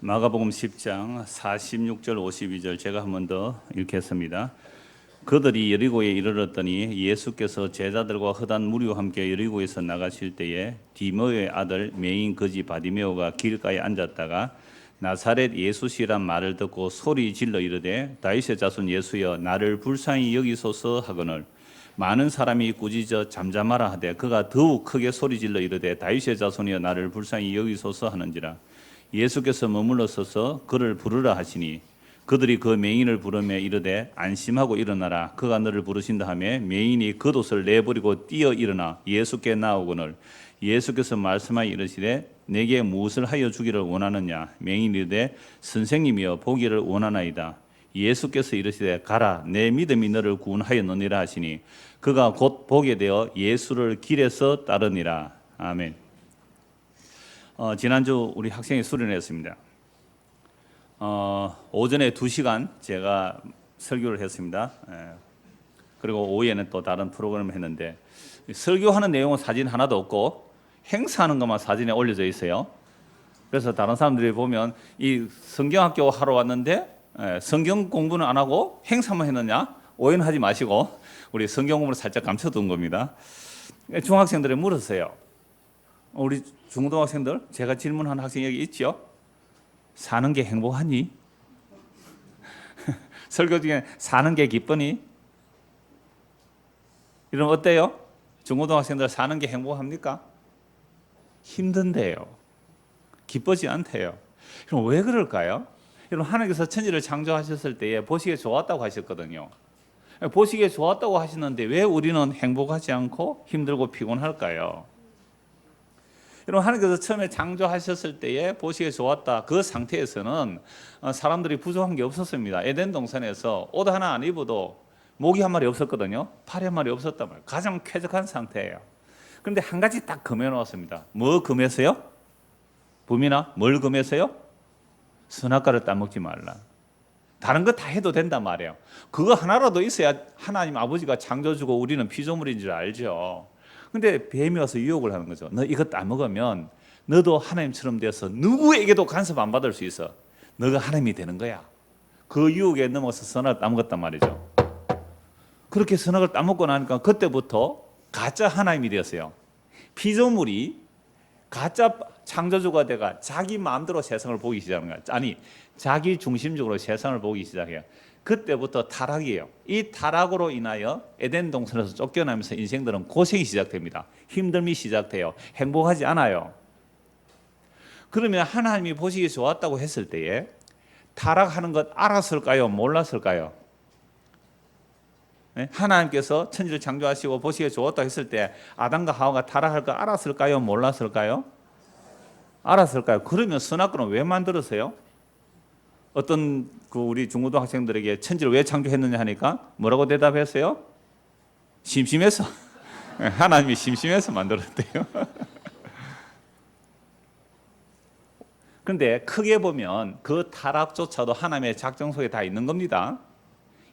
마가복음 10장 46절 52절 제가 한 번 더 읽겠습니다. 그들이 여리고에 이르렀더니 예수께서 제자들과 흩한 무리와 함께 여리고에서 나가실 때에 디모의 아들 매인 거지 바디메오가 길가에 앉았다가 나사렛 예수시란 말을 듣고 소리 질러 이르되 다윗의 자손 예수여 나를 불쌍히 여기소서 하거늘 많은 사람이 꾸짖어 잠잠하라 하되 그가 더욱 크게 소리 질러 이르되 다윗의 자손이여 나를 불쌍히 여기소서 하는지라. 예수께서 머물러 서서 그를 부르라 하시니 그들이 그 맹인을 부르며 이르되 안심하고 일어나라 그가 너를 부르신다 하며 맹인이 겉옷을 내버리고 뛰어 일어나 예수께 나오거늘 예수께서 말씀하여 이르시되 내게 무엇을 하여 주기를 원하느냐. 맹인이 이르되 선생님이여 보기를 원하나이다. 예수께서 이르시되 가라 내 믿음이 너를 구원하였느니라 하시니 그가 곧 보게 되어 예수를 길에서 따르니라. 아멘. 지난주 우리 학생이 수련했습니다. 오전에 2시간 제가 설교를 했습니다. 그리고 오후에는 또 다른 프로그램을 했는데 설교하는 내용은 사진 하나도 없고 행사하는 것만 사진에 올려져 있어요. 그래서 다른 사람들이 보면 이 성경학교 하러 왔는데 성경 공부는 안 하고 행사만 했느냐 오해는 하지 마시고 우리 성경 공부를 살짝 감춰둔 겁니다. 중학생들이 물었어요. 우리 중고등학생들 제가 질문한 학생 여기 있죠? 사는 게 행복하니? 설교 중에 사는 게 기쁘니? 이러면 어때요? 중고등학생들 사는 게 행복합니까? 힘든데요. 기쁘지 않대요. 그럼 왜 그럴까요? 여러분 하나님께서 천지를 창조하셨을 때에 보시기에 좋았다고 하셨거든요. 보시기에 좋았다고 하시는데 왜 우리는 행복하지 않고 힘들고 피곤할까요? 여러분 하나님께서 처음에 창조하셨을 때에 보시기에 좋았다. 그 상태에서는 사람들이 부족한 게 없었습니다. 에덴 동산에서 옷 하나 안 입어도 모기 한 마리 없었거든요. 파리 한 마리 없었단 말이에요. 가장 쾌적한 상태예요. 그런데 한 가지 딱 금해놓았습니다. 뭐 금해서요? 붐이나 뭘 금해서요? 선악과를 따먹지 말라. 다른 거 다 해도 된단 말이에요. 그거 하나라도 있어야 하나님 아버지가 창조주고 우리는 피조물인 줄 알죠. 근데 뱀이 와서 유혹을 하는 거죠. 너 이거 따먹으면 너도 하나님처럼 되어서 누구에게도 간섭 안 받을 수 있어. 너가 하나님이 되는 거야. 그 유혹에 넘어서 선악을 따먹었단 말이죠. 그렇게 선악을 따먹고 나니까 그때부터 가짜 하나님이 되었어요. 피조물이 가짜 창조주가 돼가 자기 마음대로 세상을 보기 시작하는 거야. 아니 자기 중심적으로 세상을 보기 시작해요. 그때부터 타락이에요. 이 타락으로 인하여 에덴 동산에서 쫓겨나면서 인생들은 고생이 시작됩니다. 힘듦이 시작돼요. 행복하지 않아요. 그러면 하나님이 보시기에 좋았다고 했을 때에 타락하는 것 알았을까요? 몰랐을까요? 하나님께서 천지를 창조하시고 보시기에 좋았다고 했을 때 아담과 하와가 타락할 거 알았을까요? 몰랐을까요? 알았을까요? 그러면 선악과는 왜 만들었어요? 어떤 우리 중고등학생들에게 천지를 왜 창조했느냐 하니까 뭐라고 대답했어요? 심심해서. 하나님이 심심해서 만들었대요. 그런데 크게 보면 그 타락조차도 하나님의 작정 속에 다 있는 겁니다.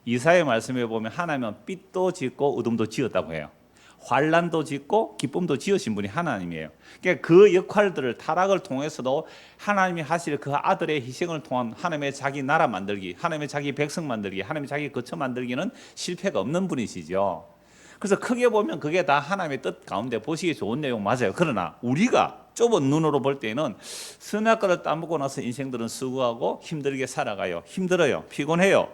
이사야 말씀에 보면 하나님은 빛도 짓고 어둠도 지었다고 해요. 환난도 짓고 기쁨도 지으신 분이 하나님이에요. 그러니까 그 역할들을 타락을 통해서도 하나님이 하실 그 아들의 희생을 통한 하나님의 자기 나라 만들기, 하나님의 자기 백성 만들기, 하나님의 자기 거처 만들기는 실패가 없는 분이시죠. 그래서 크게 보면 그게 다 하나님의 뜻 가운데 보시기 좋은 내용 맞아요. 그러나 우리가 좁은 눈으로 볼 때는 선악과를 따먹고 나서 인생들은 수고하고 힘들게 살아가요. 힘들어요. 피곤해요.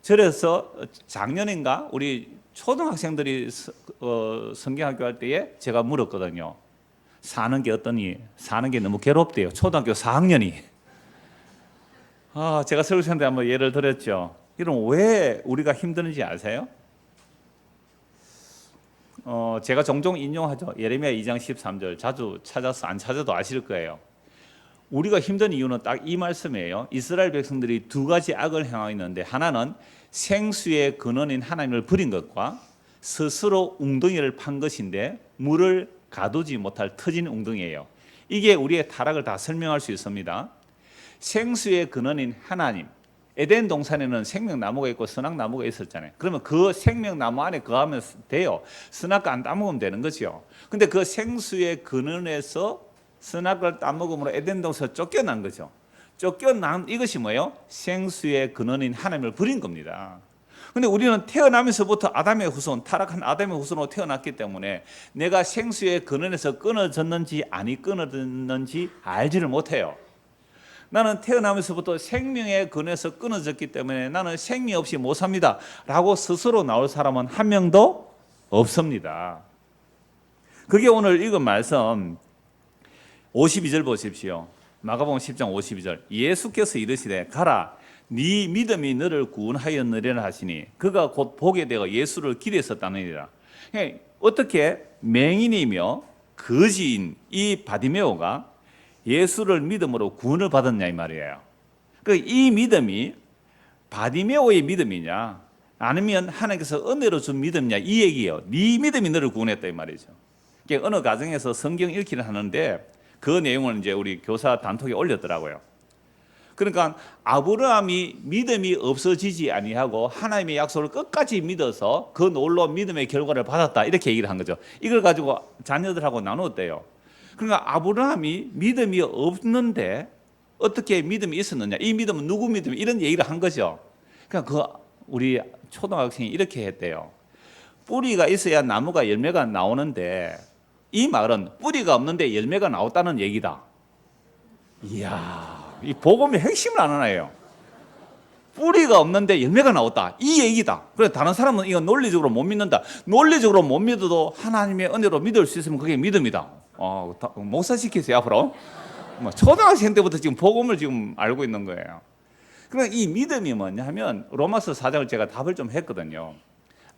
그래서 작년인가 우리 초등학생들이 성경학교 할 때에 제가 물었거든요. 사는 게 어떠니? 사는 게 너무 괴롭대요. 초등학교 4학년이. 제가 설교하는데 한번 예를 들었죠. 이런 왜 우리가 힘드는지 아세요? 제가 종종 인용하죠. 예레미야 2장 13절 자주 찾아서 안 찾아도 아실 거예요. 우리가 힘든 이유는 딱 이 말씀이에요. 이스라엘 백성들이 두 가지 악을 행하고 있는데 하나는 생수의 근원인 하나님을 버린 것과 스스로 웅덩이를 판 것인데 물을 가두지 못할 터진 웅덩이에요. 이게 우리의 타락을 다 설명할 수 있습니다. 생수의 근원인 하나님, 에덴 동산에는 생명나무가 있고 선악나무가 있었잖아요. 그러면 그 생명나무 안에 거하면 돼요. 선악과 안 따먹으면 되는 거죠. 근데 그 생수의 근원에서 선악을 따먹음으로 에덴 동산에서 쫓겨난 거죠. 쫓겨난 이것이 뭐예요? 생수의 근원인 하나님을 버린 겁니다. 근데 우리는 태어나면서부터 아담의 후손, 타락한 아담의 후손으로 태어났기 때문에 내가 생수의 근원에서 끊어졌는지 아니 끊어졌는지 알지를 못해요. 나는 태어나면서부터 생명의 근원에서 끊어졌기 때문에 나는 생명 없이 못 삽니다 라고 스스로 나올 사람은 한 명도 없습니다. 그게 오늘 읽은 말씀 52절 보십시오. 마가복음 10장 52절. 예수께서 이르시되 가라 네 믿음이 너를 구원하였느니라 하시니 그가 곧 보게 되어 예수를 길에 섰다느니라. 어떻게 맹인이며 거지인 이 바디메오가 예수를 믿음으로 구원을 받았냐 이 말이에요. 이 믿음이 바디메오의 믿음이냐 아니면 하나님께서 은혜로 준 믿음이냐 이 얘기예요. 네 믿음이 너를 구원했다 이 말이죠. 어느 가정에서 성경 읽기를 하는데 그 내용을 이제 우리 교사 단톡에 올렸더라고요. 그러니까 아브라함이 믿음이 없어지지 아니하고 하나님의 약속을 끝까지 믿어서 그 놀라운 믿음의 결과를 받았다 이렇게 얘기를 한 거죠. 이걸 가지고 자녀들하고 나누었대요. 그러니까 아브라함이 믿음이 없는데 어떻게 믿음이 있었느냐, 이 믿음은 누구 믿음이, 이런 얘기를 한 거죠. 그러니까 우리 초등학생이 이렇게 했대요. 뿌리가 있어야 나무가 열매가 나오는데 이 말은 뿌리가 없는데 열매가 나왔다는 얘기다. 이야, 이 복음의 핵심을 안 하나요? 뿌리가 없는데 열매가 나왔다 이 얘기다. 그래 다른 사람은 이거 논리적으로 못 믿는다. 논리적으로 못 믿어도 하나님의 은혜로 믿을 수 있으면 그게 믿음이다. 목사시키세요 앞으로. 초등학생 때부터 지금 복음을 지금 알고 있는 거예요. 그러니까 이 믿음이 뭐냐 하면 로마서 4장을 제가 답을 좀 했거든요.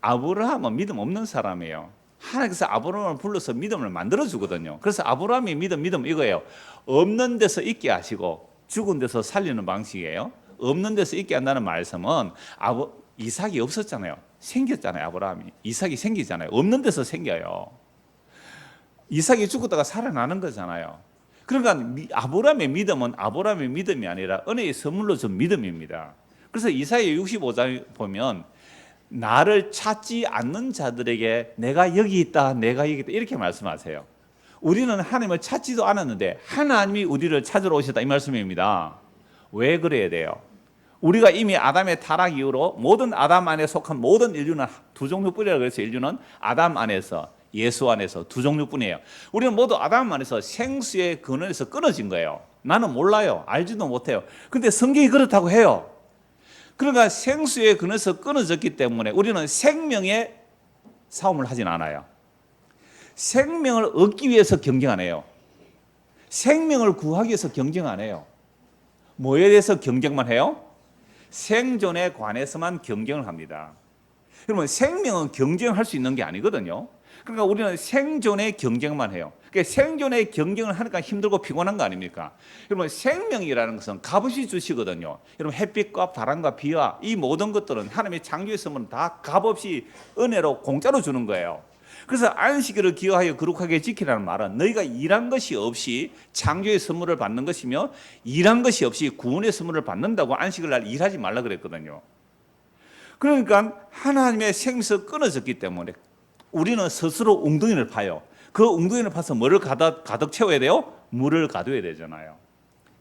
아브라함은 믿음 없는 사람이에요. 하나님께서 아브라함을 불러서 믿음을 만들어 주거든요. 그래서 아브라함의 믿음 이거예요. 없는 데서 있게 하시고 죽은 데서 살리는 방식이에요. 없는 데서 있게 한다는 말씀은 이삭이 없었잖아요. 생겼잖아요. 아브라함이 이삭이 생기잖아요. 없는 데서 생겨요. 이삭이 죽었다가 살아나는 거잖아요. 그러니까 아브라함의 믿음은 아브라함의 믿음이 아니라 은혜의 선물로 준 믿음입니다. 그래서 이사야 65장 보면 나를 찾지 않는 자들에게 내가 여기 있다, 내가 여기 있다 이렇게 말씀하세요. 우리는 하나님을 찾지도 않았는데 하나님이 우리를 찾으러 오셨다 이 말씀입니다. 왜 그래야 돼요? 우리가 이미 아담의 타락 이후로 모든 아담 안에 속한 모든 인류는 두 종류뿐이라고 그래서 인류는 아담 안에서 예수 안에서 두 종류뿐이에요. 우리는 모두 아담 안에서 생수의 근원에서 끊어진 거예요. 나는 몰라요. 알지도 못해요. 근데 성경이 그렇다고 해요. 그러니까 생수의 근원에서 끊어졌기 때문에 우리는 생명의 싸움을 하진 않아요. 생명을 얻기 위해서 경쟁 안 해요. 생명을 구하기 위해서 경쟁 안 해요. 뭐에 대해서 경쟁만 해요? 생존에 관해서만 경쟁을 합니다. 그러면 생명은 경쟁할 수 있는 게 아니거든요. 그러니까 우리는 생존의 경쟁만 해요. 그러니까 생존의 경쟁을 하니까 힘들고 피곤한 거 아닙니까? 여러분 생명이라는 것은 값없이 주시거든요. 여러분 햇빛과 바람과 비와 이 모든 것들은 하나님의 창조의 선물은 다 값없이 은혜로 공짜로 주는 거예요. 그래서 안식일을 기억하여 거룩하게 지키라는 말은 너희가 일한 것이 없이 창조의 선물을 받는 것이며 일한 것이 없이 구원의 선물을 받는다고 안식일 날 일하지 말라 그랬거든요. 그러니까 하나님의 생명에서 끊어졌기 때문에 우리는 스스로 웅덩이를 파요. 그 웅덩이를 파서 뭐를 가득 채워야 돼요? 물을 가둬야 되잖아요.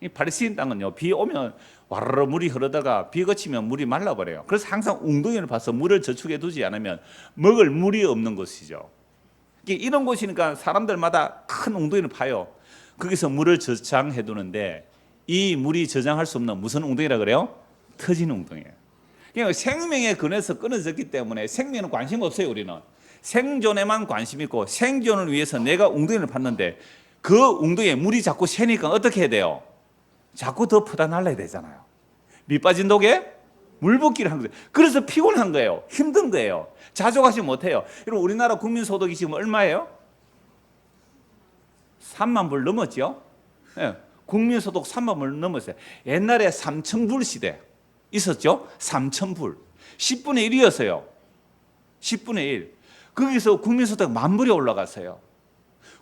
이 팔레스타인 땅은요, 비 오면 와르르 물이 흐르다가 비 그치면 물이 말라버려요. 그래서 항상 웅덩이를 파서 물을 저축해 두지 않으면 먹을 물이 없는 곳이죠. 이런 곳이니까 사람들마다 큰 웅덩이를 파요. 거기서 물을 저장해 두는데 이 물이 저장할 수 없는 무슨 웅덩이라 그래요? 터진 웅덩이에요. 그러니까 생명의 근원에서 끊어졌기 때문에 생명에는 관심 없어요. 우리는 생존에만 관심 있고 생존을 위해서 내가 웅덩이를 팠는데 그 웅덩이에 물이 자꾸 새니까 어떻게 해야 돼요? 자꾸 더 퍼다 날라야 되잖아요. 밑 빠진 독에 물 붓기를 한 거예요. 그래서 피곤한 거예요. 힘든 거예요. 자족하지 못해요. 여러분 우리나라 국민소득이 지금 얼마예요? 3만 불 넘었죠? 네. 국민소득 3만 불 넘었어요. 옛날에 3,000불 시대 있었죠? 3,000불 10분의 1이었어요. 10분의 1. 거기서 국민소득 10,000불이 올라갔어요.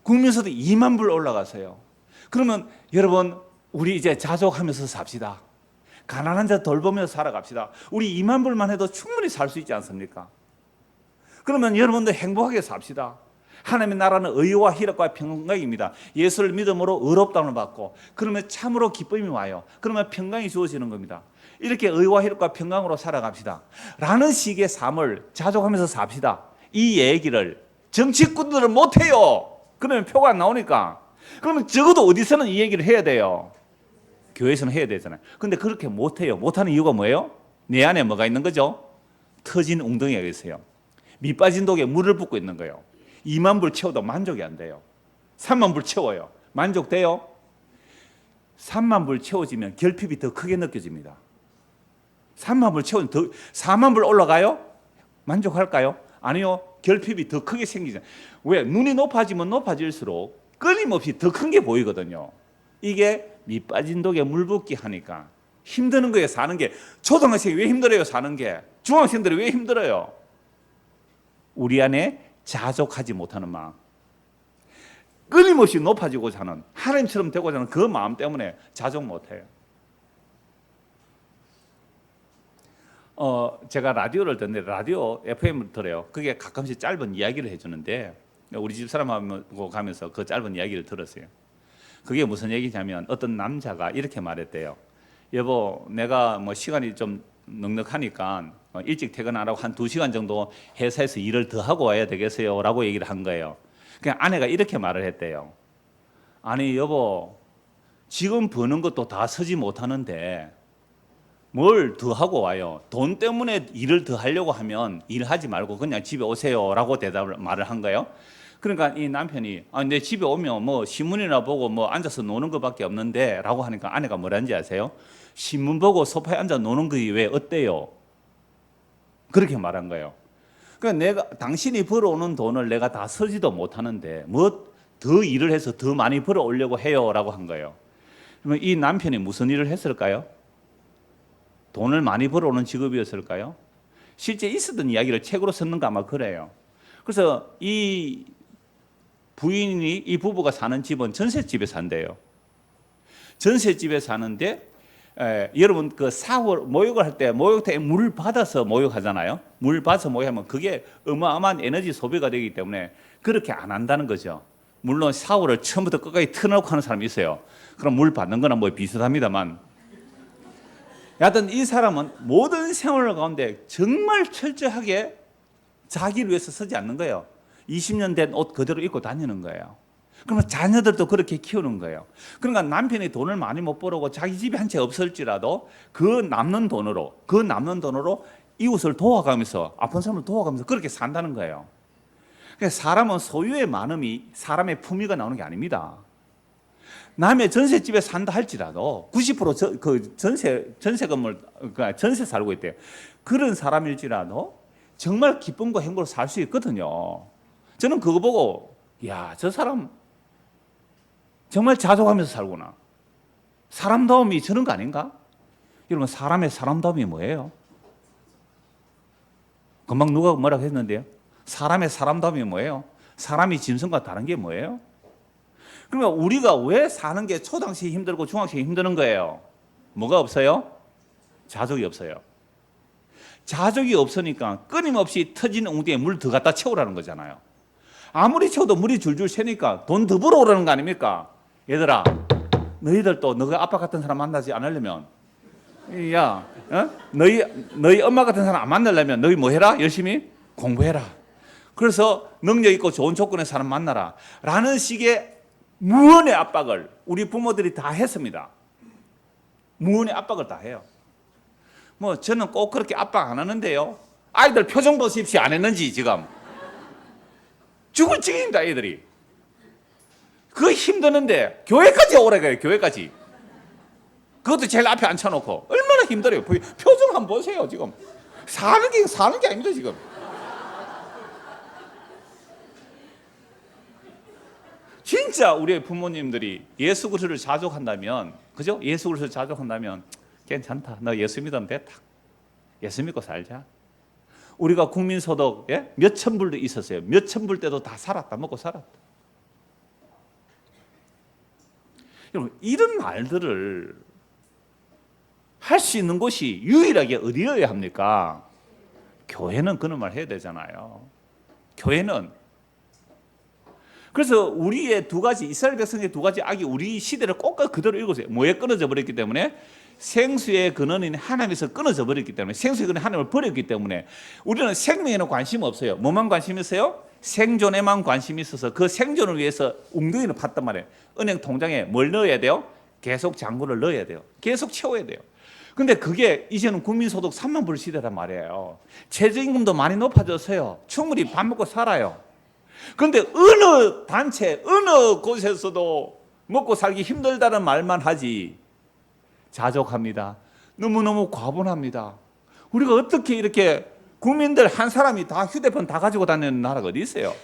국민소득 2만 불 올라갔어요. 그러면 여러분 우리 이제 자족하면서 삽시다. 가난한 자 돌보면서 살아갑시다. 우리 2만 불만 해도 충분히 살 수 있지 않습니까? 그러면 여러분들 행복하게 삽시다. 하나님의 나라는 의와 희락과 평강입니다. 예수를 믿음으로 의롭다함을 받고 그러면 참으로 기쁨이 와요. 그러면 평강이 주어지는 겁니다. 이렇게 의와 희락과 평강으로 살아갑시다 라는 식의 삶을 자족하면서 삽시다. 이 얘기를 정치꾼들은 못해요. 그러면 표가 안 나오니까. 그러면 적어도 어디서는 이 얘기를 해야 돼요. 교회에서는 해야 되잖아요. 근데 그렇게 못해요. 못하는 이유가 뭐예요? 내 안에 뭐가 있는 거죠? 터진 웅덩이가 있어요. 밑 빠진 독에 물을 붓고 있는 거예요. 2만 불 채워도 만족이 안 돼요. 3만 불 채워요. 만족돼요? 3만 불 채워지면 결핍이 더 크게 느껴집니다. 3만 불 채우면 더 4만 불 올라가요? 만족할까요? 아니요. 결핍이 더 크게 생기잖아요. 왜? 눈이 높아지면 높아질수록 끊임없이 더 큰 게 보이거든요. 이게 밑 빠진 독에 물 붓기 하니까 힘드는 거예요. 사는 게. 초등학생이 왜 힘들어요? 사는 게. 중학생들이 왜 힘들어요? 우리 안에 자족하지 못하는 마음, 끊임없이 높아지고자 하는, 하나님처럼 되고자 하는 그 마음 때문에 자족 못해요. 제가 라디오를 듣는데 라디오 FM을 들어요. 그게 가끔씩 짧은 이야기를 해주는데 우리 집 사람하고 가면서 그 짧은 이야기를 들었어요. 그게 무슨 얘기냐면 어떤 남자가 이렇게 말했대요. 여보, 내가 뭐 시간이 좀 넉넉하니까 일찍 퇴근하라고 한 2시간 정도 회사에서 일을 더 하고 와야 되겠어요? 라고 얘기를 한 거예요. 그냥 아내가 이렇게 말을 했대요. 아니 여보, 지금 버는 것도 다 쓰지 못하는데 뭘 더 하고 와요? 돈 때문에 일을 더 하려고 하면 일하지 말고 그냥 집에 오세요 라고 말을 한 거예요. 그러니까 이 남편이 내 집에 오면 뭐 신문이나 보고 뭐 앉아서 노는 것밖에 없는데 라고 하니까 아내가 뭐라는지 아세요? 신문 보고 소파에 앉아 노는 게 왜 어때요? 그렇게 말한 거예요. 그러니까 당신이 벌어오는 돈을 내가 다 쓰지도 못하는데 뭐 더 일을 해서 더 많이 벌어오려고 해요 라고 한 거예요. 그러면 이 남편이 무슨 일을 했을까요? 돈을 많이 벌어오는 직업이었을까요? 실제 있었던 이야기를 책으로 썼는가 아마 그래요. 그래서 이 부부가 사는 집은 전셋집에 산대요. 전셋집에 사는데 여러분 그 모욕을 할 때 목욕탕에 물 받아서 목욕하잖아요. 물 받아서 목욕하면 그게 어마어마한 에너지 소비가 되기 때문에 그렇게 안 한다는 거죠. 물론 샤워를 처음부터 끝까지 틀어놓고 하는 사람이 있어요. 그럼 물 받는 거나 뭐 비슷합니다만 여하튼 이 사람은 모든 생활 가운데 정말 철저하게 자기를 위해서 쓰지 않는 거예요. 20년 된 옷 그대로 입고 다니는 거예요. 그러면 자녀들도 그렇게 키우는 거예요. 그러니까 남편이 돈을 많이 못 벌고 자기 집에 한 채 없을지라도 그 남는 돈으로 이웃을 도와가면서 아픈 사람을 도와가면서 그렇게 산다는 거예요. 그러니까 사람은 소유의 많음이 사람의 품위가 나오는 게 아닙니다. 남의 전셋집에 산다 할지라도 90% 전세 건물 전세 살고 있대요. 그런 사람일지라도 정말 기쁨과 행복으로 살 수 있거든요. 저는 그거 보고 저 사람 정말 자족하면서 살구나. 사람다움이 저런 거 아닌가? 여러분 사람의 사람다움이 뭐예요? 금방 누가 뭐라고 했는데요. 사람의 사람다움이 뭐예요? 사람이 짐승과 다른 게 뭐예요? 그러면 우리가 왜 사는 게 초등학생이 힘들고 중학생이 힘드는 거예요? 뭐가 없어요? 자족이 없어요. 자족이 없으니까 끊임없이 터진 웅덩이에 물 더 갖다 채우라는 거잖아요. 아무리 채워도 물이 줄줄 새니까 돈 더 벌어오라는 거 아닙니까? 얘들아, 너희들도 너희 아빠 같은 사람 만나지 않으려면 너희 엄마 같은 사람 안 만나려면 너희 뭐 해라? 열심히 공부해라. 그래서 능력 있고 좋은 조건의 사람 만나라 라는 식의 무언의 압박을 우리 부모들이 다 했습니다. 무언의 압박을 다 해요. 뭐 저는 꼭 그렇게 압박 안 하는데요. 아이들 표정 보십시오. 안 했는지 지금. 죽을 지경입니다. 애들이. 그거 힘드는데 교회까지 오래 가요. 교회까지. 그것도 제일 앞에 앉혀놓고 얼마나 힘들어요. 표정 한번 보세요. 지금 사는 게 아닙니다. 지금. 진짜 우리의 부모님들이 예수 그리스도를 자족한다면, 그죠? 예수 그리스도를 자족한다면 괜찮다. 너 예수 믿으면 됐다. 예수 믿고 살자. 우리가 국민소득 몇천 불도 있었어요. 몇천 불 때도 다 살았다. 먹고 살았다. 여러분 이런 말들을 할 수 있는 곳이 유일하게 어디여야 합니까? 교회는 그런 말 해야 되잖아요. 교회는 그래서 우리의 두 가지, 이스라엘 백성의 두 가지 악이 우리 시대를 꼭 그대로 읽으세요. 뭐에 끊어져 버렸기 때문에? 생수의 근원인 하나님에서 끊어져 버렸기 때문에, 생수의 근원 하나님을 버렸기 때문에 우리는 생명에는 관심 없어요. 뭐만 관심 있어요? 생존에만 관심이 있어서 그 생존을 위해서 웅덩이를 팠단 말이에요. 은행 통장에 뭘 넣어야 돼요? 계속 잔고를 넣어야 돼요. 계속 채워야 돼요. 근데 그게 이제는 국민소득 3만 불 시대란 말이에요. 최저임금도 많이 높아졌어요. 충분히 밥 먹고 살아요. 그런데 어느 단체, 어느 곳에서도 먹고 살기 힘들다는 말만 하지 자족합니다. 너무너무 과분합니다. 우리가 어떻게 이렇게 국민들 한 사람이 다 휴대폰 다 가지고 다니는 나라가 어디 있어요?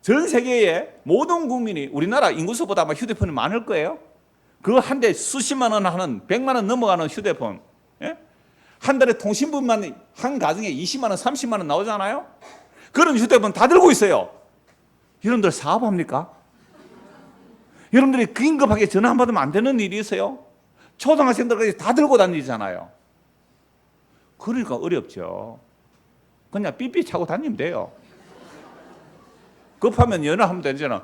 전 세계의 모든 국민이, 우리나라 인구수보다 아마 휴대폰이 많을 거예요. 그거 한 대 수십만 원 하는, 100만 원 넘어가는 휴대폰, 예? 한 달에 통신비만 한 가정에 20만 원, 30만 원 나오잖아요. 그런 휴대폰 다 들고 있어요. 여러분들 사업합니까? 여러분들이 긴급하게 전화 한 받으면 안 되는 일이 있어요? 초등학생들까지 다 들고 다니잖아요. 그러니까 어렵죠. 그냥 삐삐 차고 다니면 돼요. 급하면 연락하면 되잖아.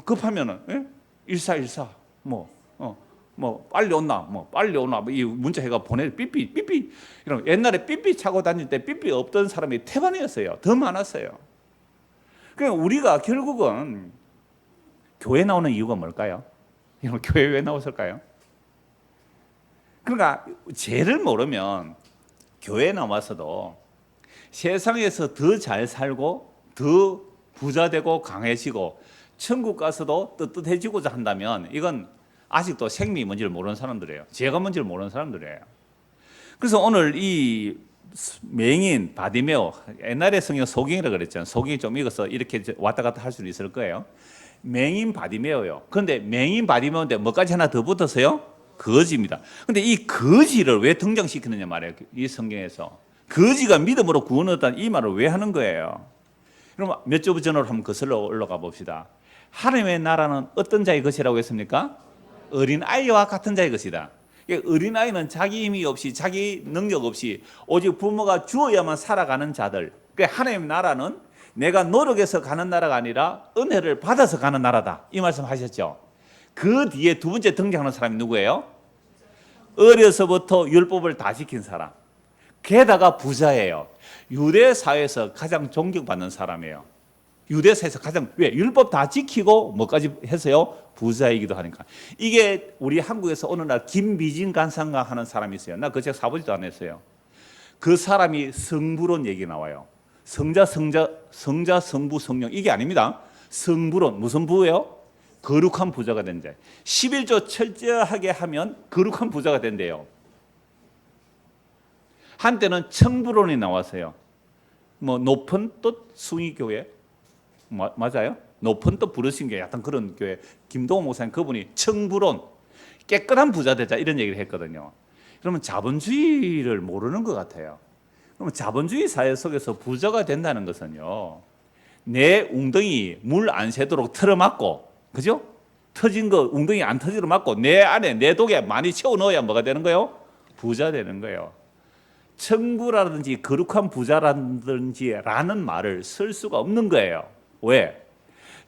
급하면은, 예? 1414, 빨리 온나, 빨리 오나, 이 문자 해가 보내, 삐삐. 이런, 옛날에 삐삐 차고 다닐 때 삐삐 없던 사람이 태반이었어요. 더 많았어요. 그러니까 우리가 결국은 교회 나오는 이유가 뭘까요? 여러분, 교회 왜 나왔을까요? 그러니까 죄를 모르면 교회 나와서도 세상에서 더 잘 살고 더 부자 되고 강해지고 천국 가서도 떳떳해지고자 한다면 이건 아직도 생명이 뭔지를 모르는 사람들이에요. 죄가 뭔지를 모르는 사람들이에요. 그래서 오늘 이 맹인 바디메오, 옛날에 성경 소경이라고 그랬잖아요. 소경이 좀 읽어서 이렇게 왔다 갔다 할 수는 있을 거예요. 맹인 바디메오요. 그런데 맹인 바디메오인데 뭐까지 하나 더 붙었어요? 거지입니다. 근데 이 거지를 왜 등장시키느냐 말이에요. 이 성경에서. 거지가 믿음으로 구원을 얻다는 이 말을 왜 하는 거예요? 그럼 몇 주 전으로 한번 거슬러 올라가 봅시다. 하나님의 나라는 어떤 자의 것이라고 했습니까? 어린아이와 같은 자의 것이다. 어린아이는 자기 힘이 없이 자기 능력 없이 오직 부모가 주어야만 살아가는 자들. 하나님의 나라는 내가 노력해서 가는 나라가 아니라 은혜를 받아서 가는 나라다. 이 말씀 하셨죠? 그 뒤에 두 번째 등장하는 사람이 누구예요? 어려서부터 율법을 다 지킨 사람. 게다가 부자예요. 유대 사회에서 가장 존경받는 사람이에요. 유대 사회에서 가장, 왜? 율법 다 지키고 뭐까지 해서요? 부자이기도 하니까. 이게 우리 한국에서 어느 날 김미진 간사가 하는 사람이 있어요. 나 그 책 사보지도 않았어요. 그 사람이 성부론 얘기 나와요. 성자, 성부, 성령. 이게 아닙니다. 성부론. 무슨 부예요? 거룩한 부자가 된다. 11조 철저하게 하면 거룩한 부자가 된대요. 한때는 청부론이 나왔어요. 높은 뜻 숭의교회 맞아요? 높은 뜻 부르신 교회, 약간 그런 교회. 김동호 목사님 그분이 청부론, 깨끗한 부자 되자 이런 얘기를 했거든요. 그러면 자본주의를 모르는 것 같아요. 그러면 자본주의 사회 속에서 부자가 된다는 것은요, 내 웅덩이 물 안 새도록 틀어막고, 그죠? 터진 거 웅덩이 안 터지도록 막고 내 안에 내 독에 많이 채워 넣어야 뭐가 되는 거예요? 부자 되는 거예요. 청부라든지 거룩한 부자라든지라는 말을 쓸 수가 없는 거예요. 왜?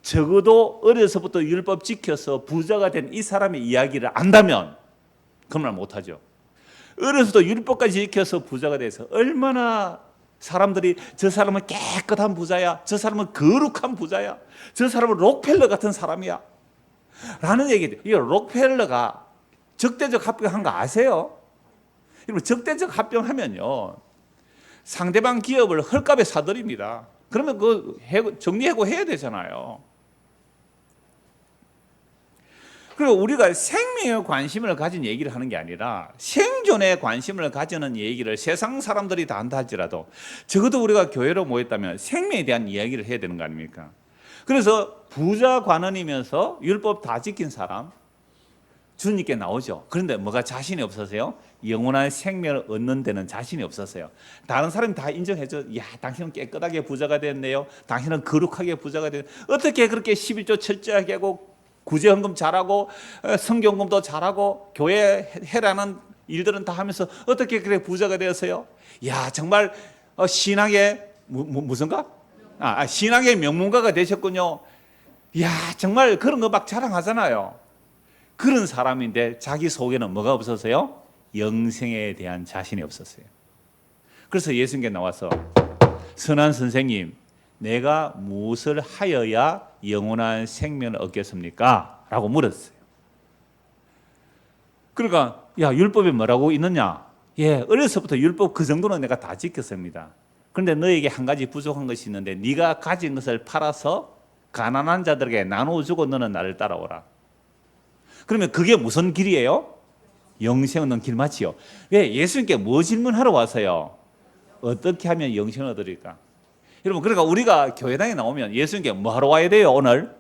적어도 어려서부터 율법 지켜서 부자가 된 이 사람의 이야기를 안다면 그 말 못하죠. 어려서부터 율법까지 지켜서 부자가 돼서 얼마나 사람들이 저 사람은 깨끗한 부자야, 저 사람은 거룩한 부자야, 저 사람은 록펠러 같은 사람이야 라는 얘기들. 이 록펠러가 적대적 합병한 거 아세요? 여러분, 적대적 합병하면요 상대방 기업을 헐값에 사들입니다. 그러면 그 정리해고 해야 되잖아요. 그리고 우리가 생명에 관심을 가진 얘기를 하는 게 아니라 생존에 관심을 가지는 얘기를 세상 사람들이 다 한다 할지라도 적어도 우리가 교회로 모였다면 생명에 대한 이야기를 해야 되는 거 아닙니까? 그래서 부자 관원이면서 율법 다 지킨 사람 주님께 나오죠. 그런데 뭐가 자신이 없어서요? 영원한 생명을 얻는 데는 자신이 없었어요. 다른 사람이 다 인정해줘. 야, 당신은 깨끗하게 부자가 됐네요. 당신은 거룩하게 부자가 됐네요. 어떻게 그렇게 11조 철저하게 하고 구제헌금 잘하고 성경금도 잘하고 교회 해라는 일들은 다 하면서 어떻게 그렇게 부자가 되었어요? 야, 정말 신앙의 무슨가? 신앙의 명문가가 되셨군요. 야, 정말 그런 거 막 자랑하잖아요. 그런 사람인데 자기 속에는 뭐가 없었어요? 영생에 대한 자신이 없었어요. 그래서 예수님께 나와서 선한 선생님, 내가 무엇을 하여야 영원한 생명을 얻겠습니까? 라고 물었어요. 그러니까 야, 율법에 뭐라고 있느냐? 예, 어려서부터 율법 그 정도는 내가 다 지켰습니다. 그런데 너에게 한 가지 부족한 것이 있는데 네가 가진 것을 팔아서 가난한 자들에게 나눠주고 너는 나를 따라오라. 그러면 그게 무슨 길이에요? 영생 얻는 길 맞지요? 왜? 예수님께 뭐 질문하러 와서요? 어떻게 하면 영생을 얻으리까? 여러분, 그러니까 우리가 교회당에 나오면 예수님께 뭐 하러 와야 돼요? 오늘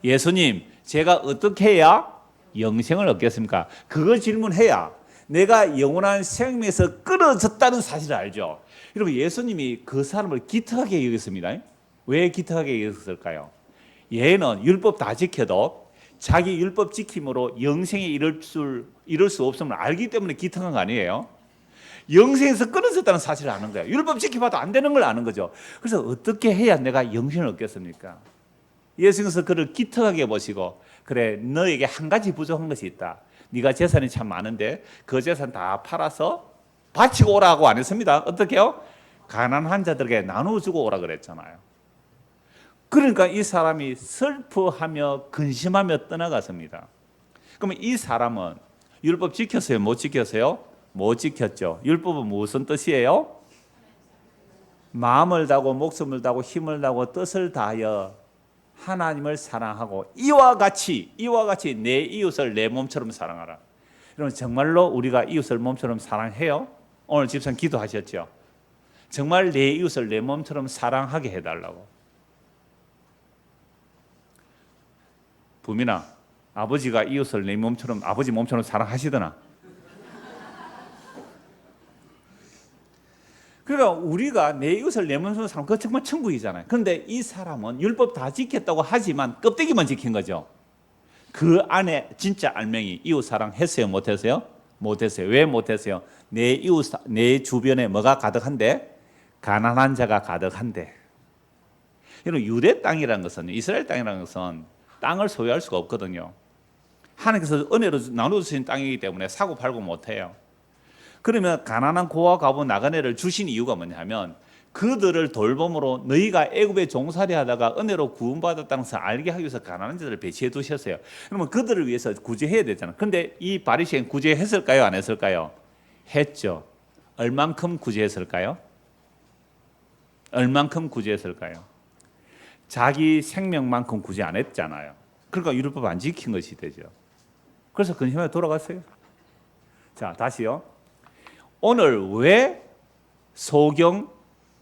예수님, 제가 어떻게 해야 영생을 얻겠습니까? 그걸 질문해야 내가 영원한 생명에서 끊어졌다는 사실을 알죠. 여러분, 예수님이 그 사람을 기특하게 여겼습니다. 왜 기특하게 여겼을까요? 얘는 율법 다 지켜도 자기 율법 지킴으로 영생에 이를 수 없음을 알기 때문에 기특한 거 아니에요? 영생에서 끊어졌다는 사실을 아는 거예요. 율법 지켜봐도 안 되는 걸 아는 거죠. 그래서 어떻게 해야 내가 영생을 얻겠습니까? 예수님께서 그를 기특하게 보시고, 그래, 너에게 한 가지 부족한 것이 있다. 네가 재산이 참 많은데 그 재산 다 팔아서 바치고 오라고 안 했습니다. 어떻게요? 가난한 자들에게 나눠주고 오라 그랬잖아요. 그러니까 이 사람이 슬퍼하며 근심하며 떠나갔습니다. 그러면 이 사람은 율법 지켰어요? 못 지켰어요? 못 지켰죠. 율법은 무슨 뜻이에요? 마음을 다하고 목숨을 다하고 힘을 다하고 뜻을 다하여 하나님을 사랑하고 이와 같이 내 이웃을 내 몸처럼 사랑하라. 여러분, 정말로 우리가 이웃을 몸처럼 사랑해요? 오늘 집사님 기도하셨죠? 정말 내 이웃을 내 몸처럼 사랑하게 해달라고. 부민아, 아버지가 이웃을 내 몸처럼, 아버지 몸처럼 사랑하시더나? 그러니까 우리가 내 이웃을 내 몸처럼 사랑하면 그거 정말 천국이잖아요. 그런데 이 사람은 율법 다 지켰다고 하지만 껍데기만 지킨 거죠. 그 안에 진짜 알맹이 이웃 사랑 했어요? 못했어요? 못했어요. 왜 못했어요? 내 이웃, 내 주변에 뭐가 가득한데? 가난한 자가 가득한데. 여러분, 유대 땅이라는 것은, 이스라엘 땅이라는 것은 땅을 소유할 수가 없거든요. 하나님께서 은혜로 나눠주신 땅이기 때문에 사고 팔고 못해요. 그러면 가난한 고아 과부 나그네를 주신 이유가 뭐냐면 그들을 돌봄으로 너희가 애굽에 종살이 하다가 은혜로 구원받았다는 것을 알게 하기 위해서 가난한 자들을 배치해 두셨어요. 그러면 그들을 위해서 구제해야 되잖아요. 그런데 이 바리새인 구제했을까요? 안 했을까요? 했죠. 얼만큼 구제했을까요? 얼만큼 구제했을까요? 자기 생명만큼 구제 안 했잖아요. 그러니까 율법 안 지킨 것이 되죠. 그래서 근심하게 돌아갔어요. 자, 다시요. 오늘 왜 소경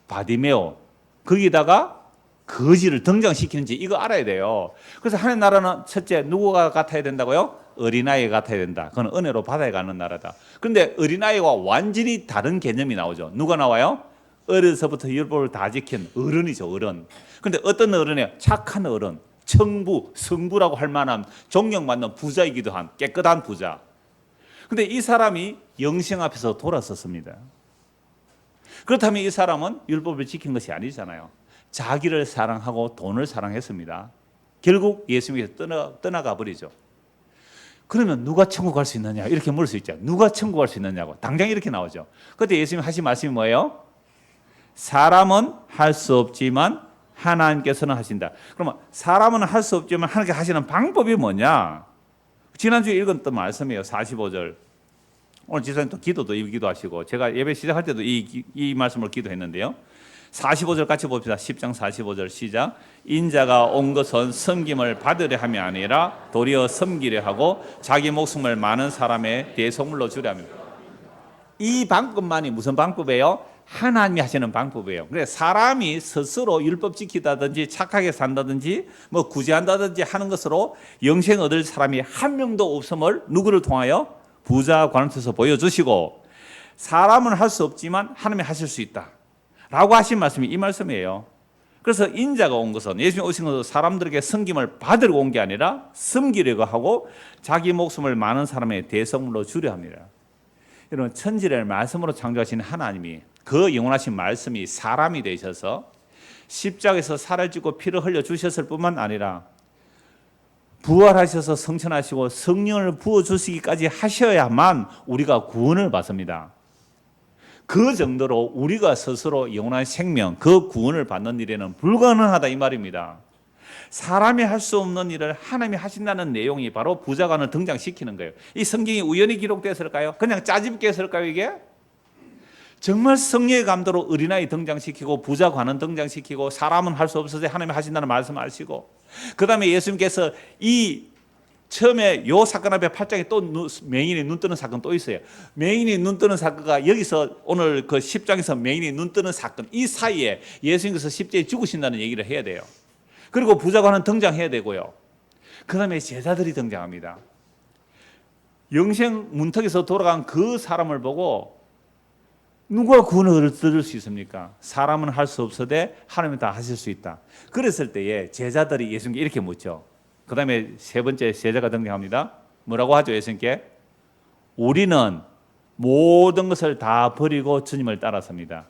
바디메오 거기다가 거지를 등장시키는지 이거 알아야 돼요. 그래서 하나님 나라는 첫째 누구가 같아야 된다고요? 어린아이 같아야 된다. 그건 은혜로 받아야 가는 나라다. 그런데 어린아이와 완전히 다른 개념이 나오죠. 누가 나와요? 어려서부터 율법을 다 지킨 어른이죠. 어른. 그런데 어떤 어른이에요? 착한 어른, 청부, 성부라고 할 만한 존경받는 부자이기도 한 깨끗한 부자. 근데 이 사람이 영생 앞에서 돌아섰습니다. 그렇다면 이 사람은 율법을 지킨 것이 아니잖아요. 자기를 사랑하고 돈을 사랑했습니다. 결국 예수님께서 떠나가 버리죠. 그러면 누가 천국 갈 수 있느냐? 이렇게 물을 수 있죠. 누가 천국 갈 수 있느냐고. 당장 이렇게 나오죠. 그때 예수님이 하신 말씀이 뭐예요? 사람은 할 수 없지만 하나님께서는 하신다. 그러면 사람은 할 수 없지만 하나님께서 하시는 방법이 뭐냐? 지난주에 읽었던 말씀이에요. 45절. 오늘 지사님 또 기도도 기도하시고 제가 예배 시작할 때도 이 말씀을 기도했는데요. 45절 같이 봅시다. 10장 45절 시작. 인자가 온 것은 섬김을 받으려 함이 아니라 도리어 섬기려 하고 자기 목숨을 많은 사람의 대속물로 주려 합니다. 이 방법만이 무슨 방법이에요? 하나님이 하시는 방법이에요. 그래서 사람이 스스로 율법 지키다든지 착하게 산다든지 뭐 구제한다든지 하는 것으로 영생 얻을 사람이 한 명도 없음을 누구를 통하여? 부자 관원에서 보여주시고 사람은 할 수 없지만 하나님이 하실 수 있다 라고 하신 말씀이 이 말씀이에요. 그래서 인자가 온 것은 예수님이 오신 것은 사람들에게 섬김을 받으려고 온 게 아니라 섬기려고 하고 자기 목숨을 많은 사람의 대속물로 주려 합니다. 여러분, 천지를 말씀으로 창조하신 하나님이 그 영원하신 말씀이 사람이 되셔서 십자가에서 살을 찢고 피를 흘려 주셨을 뿐만 아니라 부활하셔서 성천하시고 성령을 부어주시기까지 하셔야만 우리가 구원을 받습니다. 그 정도로 우리가 스스로 영원한 생명, 그 구원을 받는 일에는 불가능하다 이 말입니다. 사람이 할 수 없는 일을 하나님이 하신다는 내용이 바로 부자관을 등장시키는 거예요. 이 성경이 우연히 기록됐을까요? 그냥 짜집게 했을까요 이게? 정말 성령의 감도로 어린아이 등장시키고 부자관은 등장시키고 사람은 할 수 없어서 하나님이 하신다는 말씀을 하시고, 그 다음에 예수님께서 이 처음에 요 사건 앞에 8장에 또 맹인이 눈 뜨는 사건 또 있어요. 맹인이 눈 뜨는 사건가 여기서 오늘 그 10장에서 맹인이 눈 뜨는 사건, 이 사이에 예수님께서 십자가에 죽으신다는 얘기를 해야 돼요. 그리고 부자관은 등장해야 되고요. 그 다음에 제자들이 등장합니다. 영생 문턱에서 돌아간 그 사람을 보고 누가 구원을 얻을 수 있습니까? 사람은 할 수 없어도 하나님은 다 하실 수 있다. 그랬을 때에 제자들이 예수님께 이렇게 묻죠. 그 다음에 세 번째 제자가 등장합니다. 뭐라고 하죠 예수님께? 우리는 모든 것을 다 버리고 주님을 따랐습니다.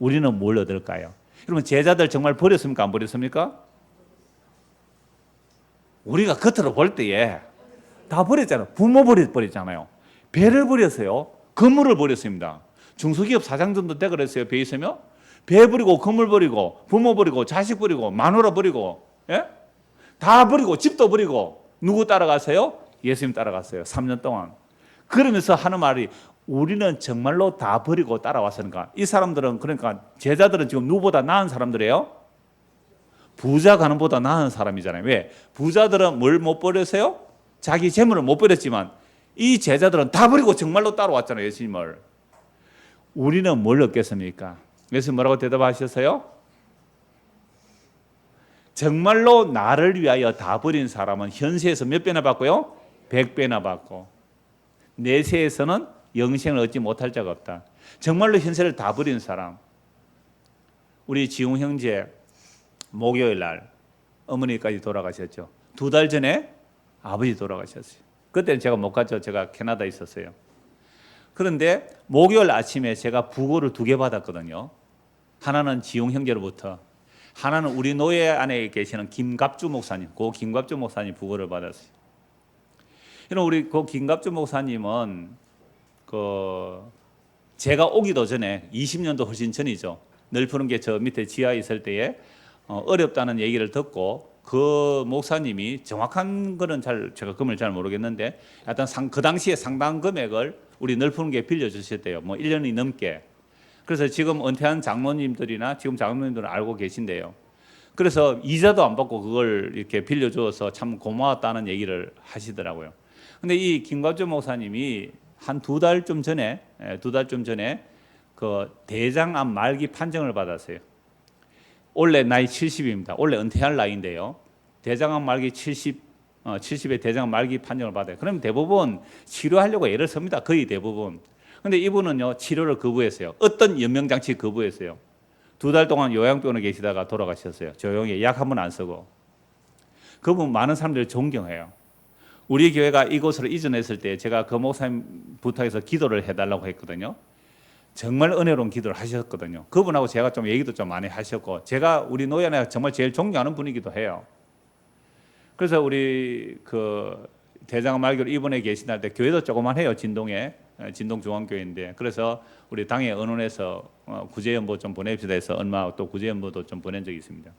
우리는 뭘 얻을까요? 여러분 제자들 정말 버렸습니까? 안 버렸습니까? 우리가 겉으로 볼 때에 다 버렸잖아요. 부모 버렸잖아요. 배를 버렸어요. 건물을 버렸습니다. 중소기업 사장 정도 돼 그랬어요. 배 있으면 배 버리고 건물 버리고 부모 버리고 자식 버리고 마누라 버리고, 예? 다 버리고 집도 버리고 누구 따라가세요? 예수님 따라갔어요. 3년 동안. 그러면서 하는 말이 우리는 정말로 다 버리고 따라왔으니까. 이 사람들은 그러니까 제자들은 지금 누구보다 나은 사람들이에요? 부자 가는보다 나은 사람이잖아요. 왜? 부자들은 뭘 못 버렸어요? 자기 재물을 못 버렸지만 이 제자들은 다 버리고 정말로 따라왔잖아요. 예수님을. 우리는 뭘 얻겠습니까? 예수님 뭐라고 대답하셨어요? 정말로 나를 위하여 다 버린 사람은 현세에서 몇 배나 받고요? 100배나 받고, 내세에서는 영생을 얻지 못할 자가 없다. 정말로 현세를 다 버린 사람. 우리 지웅 형제 목요일 날 어머니까지 돌아가셨죠. 2달 전에 아버지 돌아가셨어요. 그때는 제가 못 갔죠. 제가 캐나다에 있었어요. 그런데 목요일 아침에 제가 부고를 2개 받았거든요. 하나는 지웅 형제로부터, 하나는 우리 노예 안에 계시는 김갑주 목사님, 그 김갑주 목사님 부고를 받았어요. 이런 우리 그 김갑주 목사님은 제가 오기도 전에 20년도 훨씬 전이죠. 널푸른 게 저 밑에 지하에 있을 때에 어렵다는 얘기를 듣고 그 목사님이 정확한 거는 제가 금을 잘 모르겠는데 하여튼 그 당시에 상당 금액을 우리 널푸른 게 빌려주셨대요. 뭐 1년이 넘게. 그래서 지금 은퇴한 장로님들이나 지금 장로님들은 알고 계신데요. 그래서 이자도 안 받고 그걸 이렇게 빌려주어서 참 고마웠다는 얘기를 하시더라고요. 근데 이 김갑주 목사님이 한 2달쯤 전에 그 대장암 말기 판정을 받았어요. 원래 나이 70입니다. 원래 은퇴할 나이인데요. 대장암 말기 70에 대장암 말기 판정을 받아요. 그럼 대부분 치료하려고 애를 씁니다. 거의 대부분. 근데 이분은요, 치료를 거부했어요. 어떤 연명장치 거부했어요. 2달 동안 요양병원에 계시다가 돌아가셨어요. 조용히 약 한 번 안 쓰고. 그분 많은 사람들이 존경해요. 우리 교회가 이곳으로 이전했을 때 제가 그 목사님 부탁해서 기도를 해달라고 했거든요. 정말 은혜로운 기도를 하셨거든요. 그분하고 제가 좀 얘기도 좀 많이 하셨고, 제가 우리 노예나 정말 제일 존경하는 분이기도 해요. 그래서 우리 그 대장암 말기로 입원해 계시날 때 교회도 조그만 해요. 진동에. 진동중앙교회인데, 그래서 우리 당에 의논해서 구제연보 좀 보냅시다 해서 얼마 또 구제연보도 좀 보낸 적이 있습니다.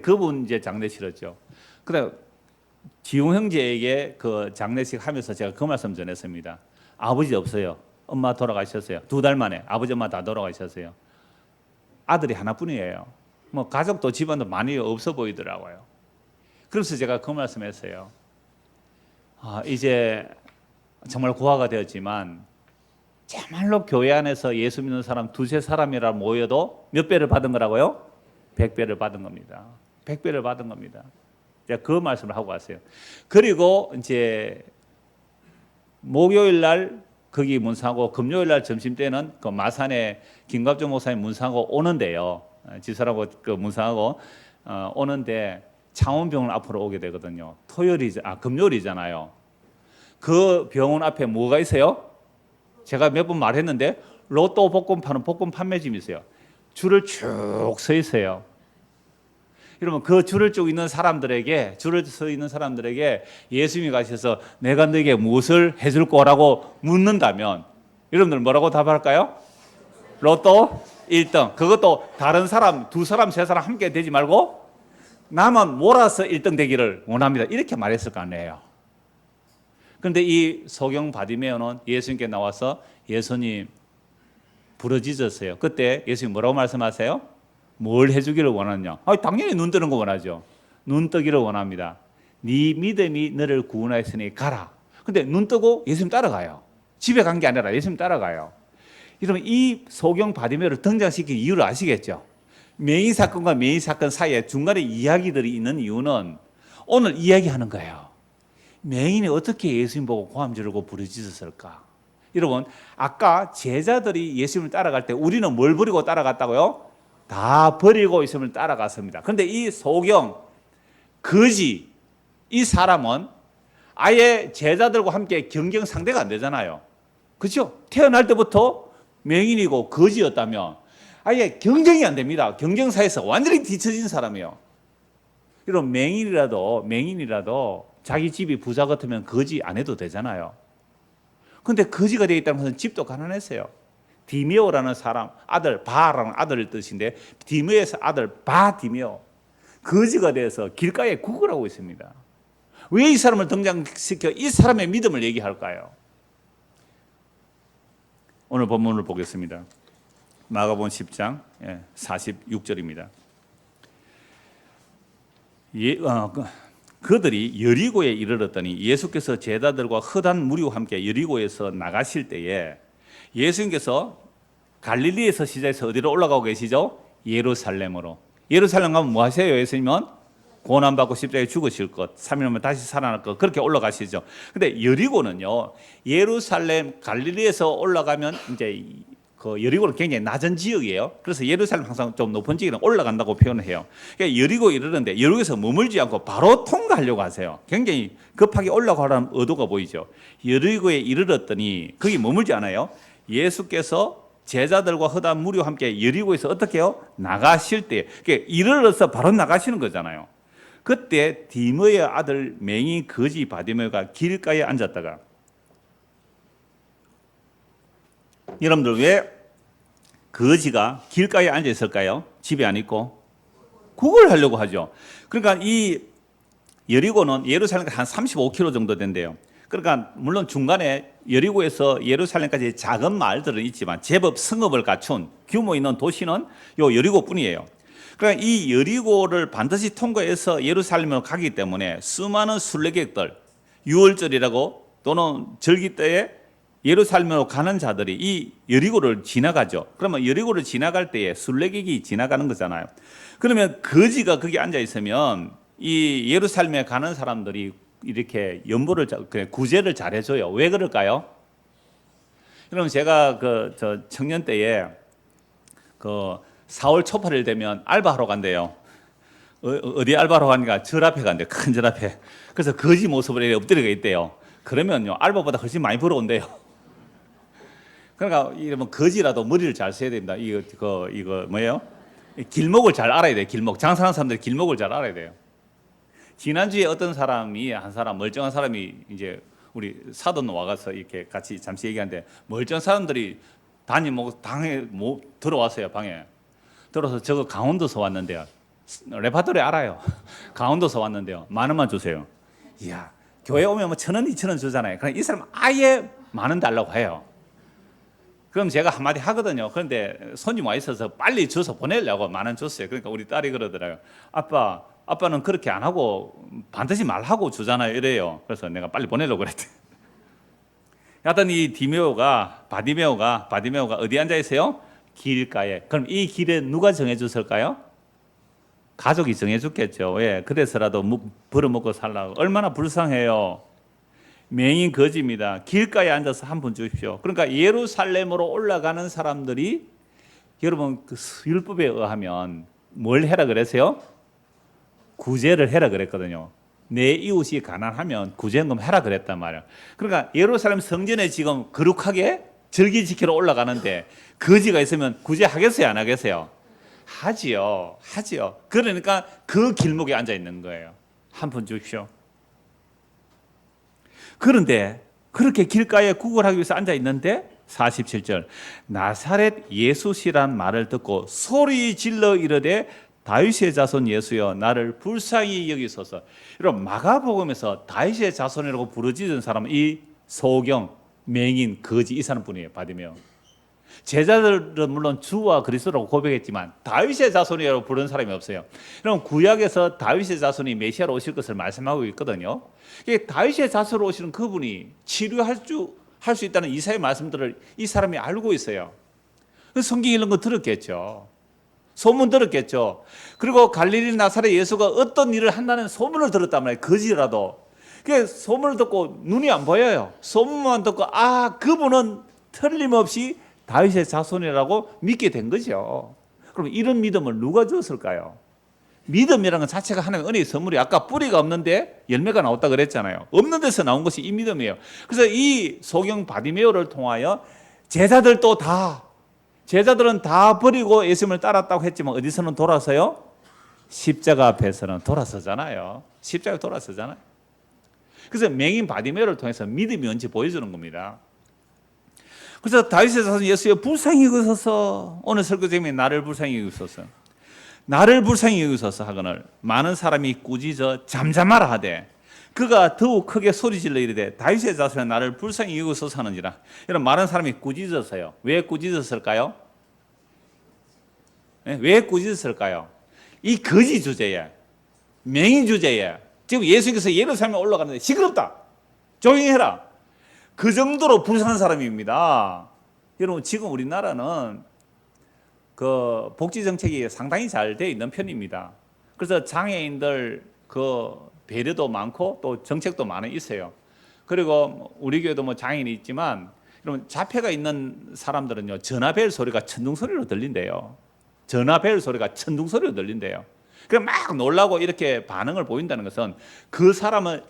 그분 이제 장례 치렀죠. 그래 지웅 형제에게 그 장례식 하면서 제가 그 말씀 전했습니다. 아버지 없어요. 엄마 돌아가셨어요. 2달 만에 아버지 엄마 다 돌아가셨어요. 아들이 하나뿐이에요. 뭐 가족도 집안도 많이 없어 보이더라고요. 그래서 제가 그 말씀했어요. 이제 정말 고아가 되었지만 정말로 교회 안에서 예수 믿는 사람 2-3사람이라 모여도 몇 배를 받은 거라고요? 100배를 받은 겁니다. 100배를 받은 겁니다. 제가 그 말씀을 하고 왔어요. 그리고 이제 목요일 날 거기 문상하고 금요일 날 점심 때는 그 마산에 김갑주 목사님 문상하고 오는데요. 지사라고 그 문상하고 오는데 창원병원 앞으로 오게 되거든요. 금요일이잖아요. 그 병원 앞에 뭐가 있어요? 제가 몇 번 말했는데 로또 복권 파는 복권 판매점이 있어요. 줄을 쭉 서 있어요. 이러면 그 줄을 쭉 있는 사람들에게, 줄을 서 있는 사람들에게 예수님이 가셔서 내가 너에게 무엇을 해줄 거라고 묻는다면 여러분들 뭐라고 답할까요? 로또 1등. 그것도 다른 사람, 두 사람, 세 사람 함께 되지 말고 나만 몰아서 1등 되기를 원합니다. 이렇게 말했을 거 아니에요. 그런데 이 소경 바디메오는 예수님께 나와서 예수님 부르짖었어요. 그때 예수님 뭐라고 말씀하세요? 뭘 해주기를 원하냐? 당연히 눈 뜨는 거 원하죠. 눈 뜨기를 원합니다. 네 믿음이 너를 구원하였으니 가라. 근데 눈 뜨고 예수님 따라가요. 집에 간 게 아니라 예수님 따라가요. 이러면 이 소경 바디메오를 등장시킨 이유를 아시겠죠? 맹인 사건과 맹인 사건 사이에 중간에 이야기들이 있는 이유는 오늘 이야기하는 거예요. 맹인이 어떻게 예수님 보고 고함 지르고 부르짖었을까? 여러분, 아까 제자들이 예수님을 따라갈 때 우리는 뭘 버리고 따라갔다고요? 다 버리고 예수님을 따라갔습니다. 그런데 이 소경, 거지, 이 사람은 아예 제자들과 함께 경쟁 상대가 안 되잖아요. 그렇죠? 태어날 때부터 맹인이고 거지였다면 아예 경쟁이 안 됩니다. 경쟁사에서 완전히 뒤처진 사람이에요. 이런 맹인이라도 자기 집이 부자 같으면 거지 안 해도 되잖아요. 그런데 거지가 되어 있다는 것은 집도 가난했어요. 디메오라는 사람, 아들, 바라는 아들의 뜻인데 디메오에서 아들 바디메오, 거지가 돼서 길가에 구걸하고 있습니다. 왜 이 사람을 등장시켜 이 사람의 믿음을 얘기할까요? 오늘 본문을 보겠습니다. 마가복음 10장 46절입니다. 그들이 여리고에 이르렀더니 예수께서 제자들과 흩한 무리와 함께 여리고에서 나가실 때에 예수님께서 갈릴리에서 시작해서 어디로 올라가고 계시죠? 예루살렘으로. 예루살렘 가면 뭐 하세요? 예수님은 고난받고 십자가에 죽으실 것, 3일 후에 다시 살아날 것, 그렇게 올라가시죠. 근데 여리고는요, 예루살렘 갈릴리에서 올라가면 이제 그 여리고는 굉장히 낮은 지역이에요. 그래서 예루살렘 항상 좀 높은 지역은 올라간다고 표현을 해요. 그러니까 여리고 이르는데 여리고에서 머물지 않고 바로 통과하려고 하세요. 굉장히 급하게 올라가라는 의도가 보이죠. 여리고에 이르렀더니 거기 머물지 않아요. 예수께서 제자들과 흩한 무리와 함께 여리고에서 어떻게 해요? 나가실 때, 그러니까 이르러서 바로 나가시는 거잖아요. 그때 디메오의 아들 맹인 거지 바디메오가 길가에 앉았다가, 여러분들 왜 거지가 길가에 앉아 있을까요? 집에 안 있고 구걸하려고 하죠. 그러니까 이 여리고는 예루살렘까지 한 35km 정도 된대요. 그러니까 물론 중간에 여리고에서 예루살렘까지 작은 마을들은 있지만 제법 성읍을 갖춘 규모 있는 도시는 요 여리고뿐이에요. 그러니까 이 여리고를 반드시 통과해서 예루살렘으로 가기 때문에 수많은 순례객들, 유월절이라고 또는 절기 때에 예루살렘으로 가는 자들이 이 여리고를 지나가죠. 그러면 여리고를 지나갈 때에 순례객이 지나가는 거잖아요. 그러면 거지가 거기 앉아 있으면 이 예루살렘에 가는 사람들이 이렇게 연보를 구제를 잘해줘요. 왜 그럴까요? 그럼 제가 저 청년 때에 4월 초팔일 되면 알바하러 간대요. 어디 알바하러 가니까 절 앞에 간대요. 큰 절 앞에. 그래서 거지 모습을 엎드리게 있대요. 그러면요 알바보다 훨씬 많이 벌어온대요. 그러니까 이러면 거지라도 머리를 잘 써야 된다. 이거 뭐예요? 길목을 잘 알아야 돼요. 길목. 장사하는 사람들이 길목을 잘 알아야 돼요. 지난주에 어떤 사람이 한 사람 멀쩡한 사람이 이제 우리 사돈 와가서 이렇게 같이 잠시 얘기하는데 멀쩡한 사람들이 방에 들어왔어요. 방에 들어서 저거 강원도서 왔는데요. 레파토리 알아요. 강원도서 왔는데요. 10,000원만 주세요. 이야, 교회 오면 뭐 1,000원, 2,000원 주잖아요. 그럼 이 사람 아예 10,000원 달라고 해요. 그럼 제가 한마디 하거든요. 그런데 손님 와 있어서 빨리 줘서 보내려고 10,000원 줬어요. 그러니까 우리 딸이 그러더라고요. 아빠는 그렇게 안 하고 반드시 말하고 주잖아요. 이래요. 그래서 내가 빨리 보내려고 그랬대. 하여튼 이 바디메오가 어디 앉아 있어요? 길가에. 그럼 이 길에 누가 정해줬을까요? 가족이 정해줬겠죠. 왜? 그래서라도 벌어먹고 살라고. 얼마나 불쌍해요. 맹인 거지입니다. 길가에 앉아서 한 분 주십시오. 그러니까 예루살렘으로 올라가는 사람들이 여러분 그 율법에 의하면 뭘 해라 그랬어요? 구제를 해라 그랬거든요. 내 이웃이 가난하면 구제금 해라 그랬단 말이에요. 그러니까 예루살렘 성전에 지금 거룩하게 절기 지키러 올라가는데 거지가 있으면 구제하겠어요? 안 하겠어요? 하지요. 그러니까 그 길목에 앉아 있는 거예요. 한 푼 주십시오. 그런데 그렇게 길가에 구걸하기 위해서 앉아 있는데 47절 나사렛 예수시란 말을 듣고 소리 질러 이르되 다윗의 자손 예수여 나를 불쌍히 여기소서. 여러분 마가복음에서 다윗의 자손이라고 부르짖은 사람은 이 소경, 맹인, 거지 이 사람뿐이에요. 바디메오. 제자들은 물론 주와 그리스도라고 고백했지만 다윗의 자손이라고 부르는 사람이 없어요. 그럼 구약에서 다윗의 자손이 메시아로 오실 것을 말씀하고 있거든요. 다윗의 자손으로 오시는 그분이 치료할 수 있다는 이사야의 말씀들을 이 사람이 알고 있어요. 성경 읽는 거 들었겠죠. 소문 들었겠죠. 그리고 갈릴리 나사렛 예수가 어떤 일을 한다는 소문을 들었단 말이에요. 거지라도. 소문을 듣고 눈이 안 보여요. 소문만 듣고 그분은 틀림없이 다윗의 자손이라고 믿게 된 거죠. 그럼 이런 믿음을 누가 주었을까요? 믿음이라는 것 자체가 하나님의 은혜의 선물이 아까 뿌리가 없는데 열매가 나왔다 그랬잖아요. 없는 데서 나온 것이 이 믿음이에요. 그래서 이 소경 바디메오를 통하여 제자들은 다 버리고 예수님을 따랐다고 했지만 어디서는 돌아서요? 십자가 앞에서는 돌아서잖아요. 십자가에 돌아서잖아요. 그래서 맹인 바디메오를 통해서 믿음이 뭔지 보여주는 겁니다. 그래서 다윗의 자손 예수여 불쌍히 여기소서. 오늘 설교 제목이 나를 불쌍히 여기소서. 나를 불쌍히 여기소서 하거늘 많은 사람이 꾸짖어 잠잠하라 하되 그가 더욱 크게 소리질러 이르되 다윗의 자손여 나를 불쌍히 여기소서 하는지라. 여러분 많은 사람이 꾸짖었어요. 왜 꾸짖었을까요? 왜 꾸짖었을까요? 이 거지 주제에, 맹인 주제에 지금 예수님께서 예루살렘에 올라가는데 시끄럽다, 조용히 해라, 그 정도로 불쌍한 사람입니다. 여러분 지금 우리나라는 그 복지 정책이 상당히 잘 돼 있는 편입니다. 그래서 장애인들 그 배려도 많고 또 정책도 많이 있어요. 그리고 우리 교회도 뭐 장애인이 있지만 여러분 자폐가 있는 사람들은요 전화벨 소리가 천둥 소리로 들린대요. 전화벨 소리가 천둥 소리로 들린대요. 그럼 막 놀라고 이렇게 반응을 보인다는 것은 그 사람은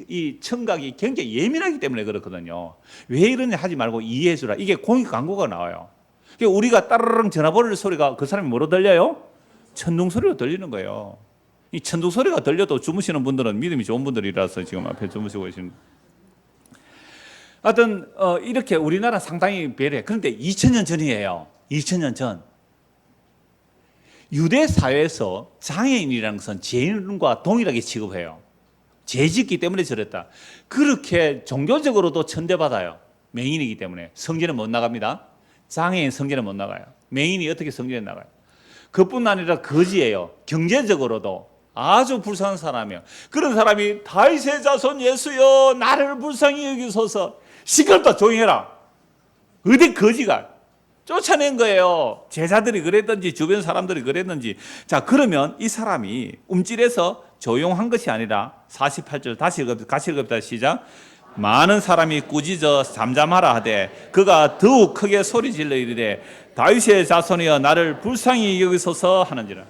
이 청각이 굉장히 예민하기 때문에 그렇거든요. 왜 이러냐 하지 말고 이해해 주라. 이게 공익 광고가 나와요. 우리가 따르릉 전화 걸을 소리가 그 사람이 뭐로 들려요? 천둥 소리로 들리는 거예요. 이 천둥 소리가 들려도 주무시는 분들은 믿음이 좋은 분들이라서 지금 앞에 주무시고 계십니다. 하여튼 이렇게 우리나라 상당히 배려해. 그런데 2000년 전이에요. 2000년 전. 유대 사회에서 장애인이라는 것은 죄인과 동일하게 취급해요. 죄 짓기 때문에 저랬다. 그렇게 종교적으로도 천대받아요. 맹인이기 때문에. 성전에 못 나갑니다. 장애인 성전에 못 나가요. 맹인이 어떻게 성전에 나가요? 그뿐 아니라 거지예요. 경제적으로도 아주 불쌍한 사람이에요. 그런 사람이 다윗의 자손 예수여 나를 불쌍히 여기소서. 시끄럽다, 조용히 해라. 어디 거지가 쫓아낸 거예요. 제자들이 그랬든지 주변 사람들이 그랬는지. 자, 그러면 이 사람이 움찔해서 조용한 것이 아니라 48절 같이 읽읍시다. 시작. 많은 사람이 꾸짖어 잠잠하라 하되 그가 더욱 크게 소리질러 이르되 다윗의 자손이여 나를 불쌍히 여기소서 하는지라.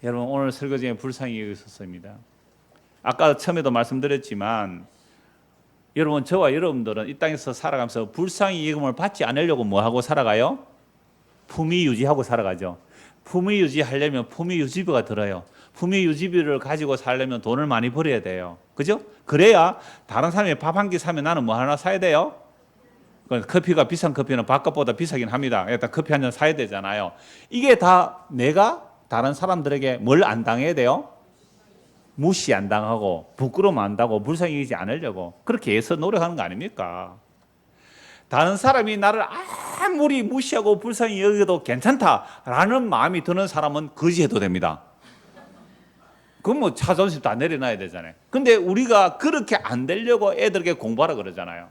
여러분 오늘 설교 중에 불쌍히 여기소서입니다. 아까 처음에도 말씀드렸지만 여러분 저와 여러분들은 이 땅에서 살아가면서 불쌍히 여김을 받지 않으려고 뭐하고 살아가요? 품위 유지하고 살아가죠. 품위 유지하려면 품위 유지비가 들어요. 품위 유지비를 가지고 살려면 돈을 많이 벌어야 돼요. 그죠? 그래야 다른 사람이 밥 한 끼 사면 나는 뭐 하나 사야 돼요? 커피가 비싼 커피는 밥값보다 비싸긴 합니다. 일단 커피 한 잔 사야 되잖아요. 이게 다 내가 다른 사람들에게 뭘 안 당해야 돼요? 무시 안 당하고 부끄러움 안 당하고 불쌍히 여기지 않으려고 그렇게 애써 노력하는 거 아닙니까? 다른 사람이 나를 아무리 무시하고 불쌍히 여겨도 괜찮다라는 마음이 드는 사람은 거지해도 됩니다. 그건 뭐 자존심 다 내려놔야 되잖아요. 근데 우리가 그렇게 안 되려고 애들에게 공부하라 그러잖아요.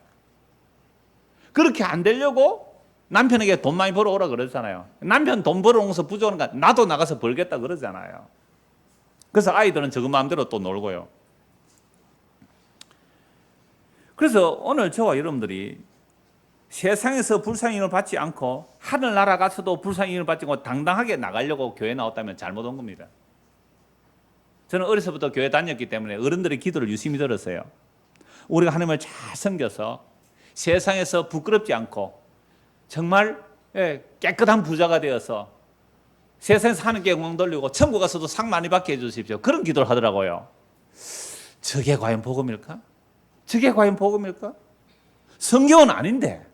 그렇게 안 되려고 남편에게 돈 많이 벌어오라 그러잖아요. 남편 돈 벌어오면서 부족한가 나도 나가서 벌겠다 그러잖아요. 그래서 아이들은 저그 마음대로 또 놀고요. 그래서 오늘 저와 여러분들이 세상에서 불쌍히를 받지 않고 하늘나라 가서도 불쌍히를 받지 않고 당당하게 나가려고 교회 나왔다면 잘못 온 겁니다. 저는 어려서부터 교회 다녔기 때문에 어른들의 기도를 유심히 들었어요. 우리가 하나님을 잘 섬겨서 세상에서 부끄럽지 않고 정말 깨끗한 부자가 되어서 세상에서 하나님께 영광 돌리고 천국 가서도 상 많이 받게 해주십시오. 그런 기도를 하더라고요. 저게 과연 복음일까? 저게 과연 복음일까? 성경은 아닌데,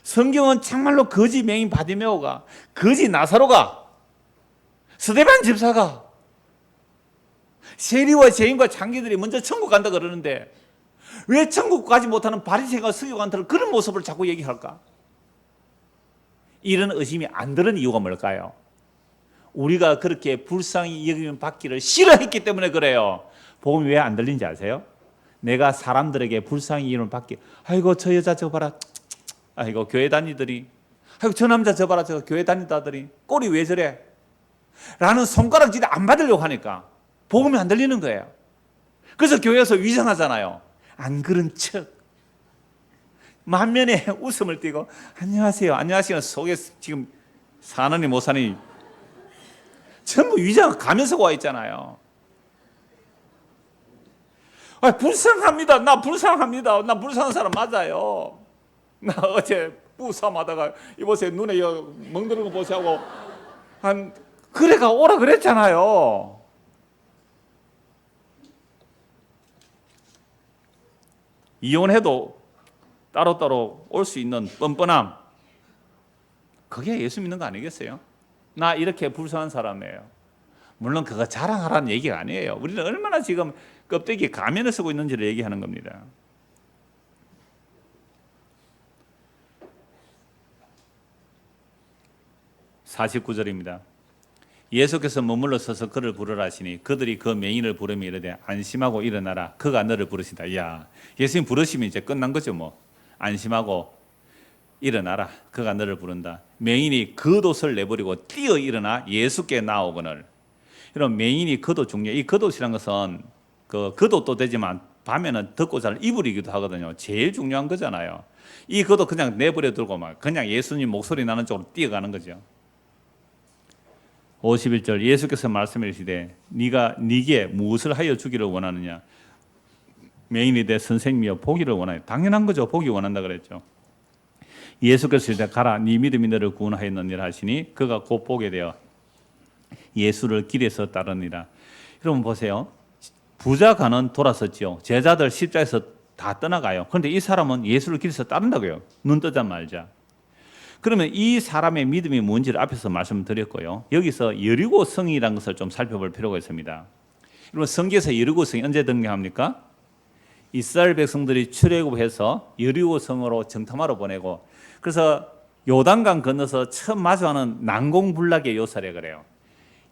성경은 정말로 거지 맹인 바디메오가, 거지 나사로가, 스데반 집사가, 세리와 죄인과 창기들이 먼저 천국 간다 그러는데 왜 천국 가지 못하는 바리새인과 서기관들은 그런 모습을 자꾸 얘기할까? 이런 의심이 안 드는 이유가 뭘까요? 우리가 그렇게 불쌍히 여기면 받기를 싫어했기 때문에 그래요. 복음이 왜 안 들린지 아세요? 내가 사람들에게 불쌍히 여기면 받기, 아이고 저 여자 저 봐라, 아이고 교회 다니더니, 아이고 저 남자 저 봐라, 저 교회 다니다더니 꼴이 왜 저래? 라는 손가락질을 안 받으려고 하니까 복음이 안 들리는 거예요. 그래서 교회에서 위선하잖아요. 안 그런 척 만면에 웃음을 띠고 안녕하세요 안녕하세요 속에 지금 사느니 못 사니 전부 위장 가면서 와 있잖아요. 불쌍합니다. 나 불쌍합니다. 나 불쌍한 사람 맞아요. 나 어제 부삼하다가 이보세요 눈에 멍드는 거 보시고 한 그래가 오라 그랬잖아요. 이혼해도 따로따로 올 수 있는 뻔뻔함, 그게 예수 믿는 거 아니겠어요? 나 이렇게 불쌍한 사람이에요. 물론 그거 자랑하라는 얘기가 아니에요. 우리는 얼마나 지금 껍데기에 가면을 쓰고 있는지를 얘기하는 겁니다. (49절입니다) 예수께서 머물러 서서 그를 부르라 하시니 그들이 그 맹인을 부르며 이르되 안심하고 일어나라 그가 너를 부르신다. 이야, 예수님 부르시면 이제 끝난 거죠. 뭐 안심하고 일어나라 그가 너를 부른다. 맹인이 겉옷을 내버리고 뛰어 일어나 예수께 나오거늘. 이런 맹인이 겉옷 중요해요. 이 겉옷이란 것은 그 겉옷도 되지만 밤에는 덮고 잘 이불이기도 하거든요. 제일 중요한 거잖아요. 이 겉옷 그냥 내버려 두고 막 그냥 예수님 목소리 나는 쪽으로 뛰어가는 거죠. 51절 예수께서 말씀하시되 네가 네게 무엇을 하여 주기를 원하느냐. 맹인이 대 선생님이여 보기를 원하여. 당연한 거죠. 보기 원한다 그랬죠. 예수께서 이제 가라 네 믿음이 너를 구원하였느니라 하시니 그가 곧 보게 되어 예수를 길에서 따르니라. 여러분 보세요. 부자가는 돌아섰지요. 제자들 십자에서 다 떠나가요. 그런데 이 사람은 예수를 길에서 따른다고요. 눈 뜨자마자. 그러면 이 사람의 믿음이 뭔지를 앞에서 말씀드렸고요. 여기서 여리고 성이라는 것을 좀 살펴볼 필요가 있습니다. 여러분 성경에서 여리고 성이 언제 등장합니까? 이스라엘 백성들이 출애굽해서 여리고 성으로 정탐하러 보내고, 그래서 요단강 건너서 처음 마주하는 난공불락의 요사래 그래요.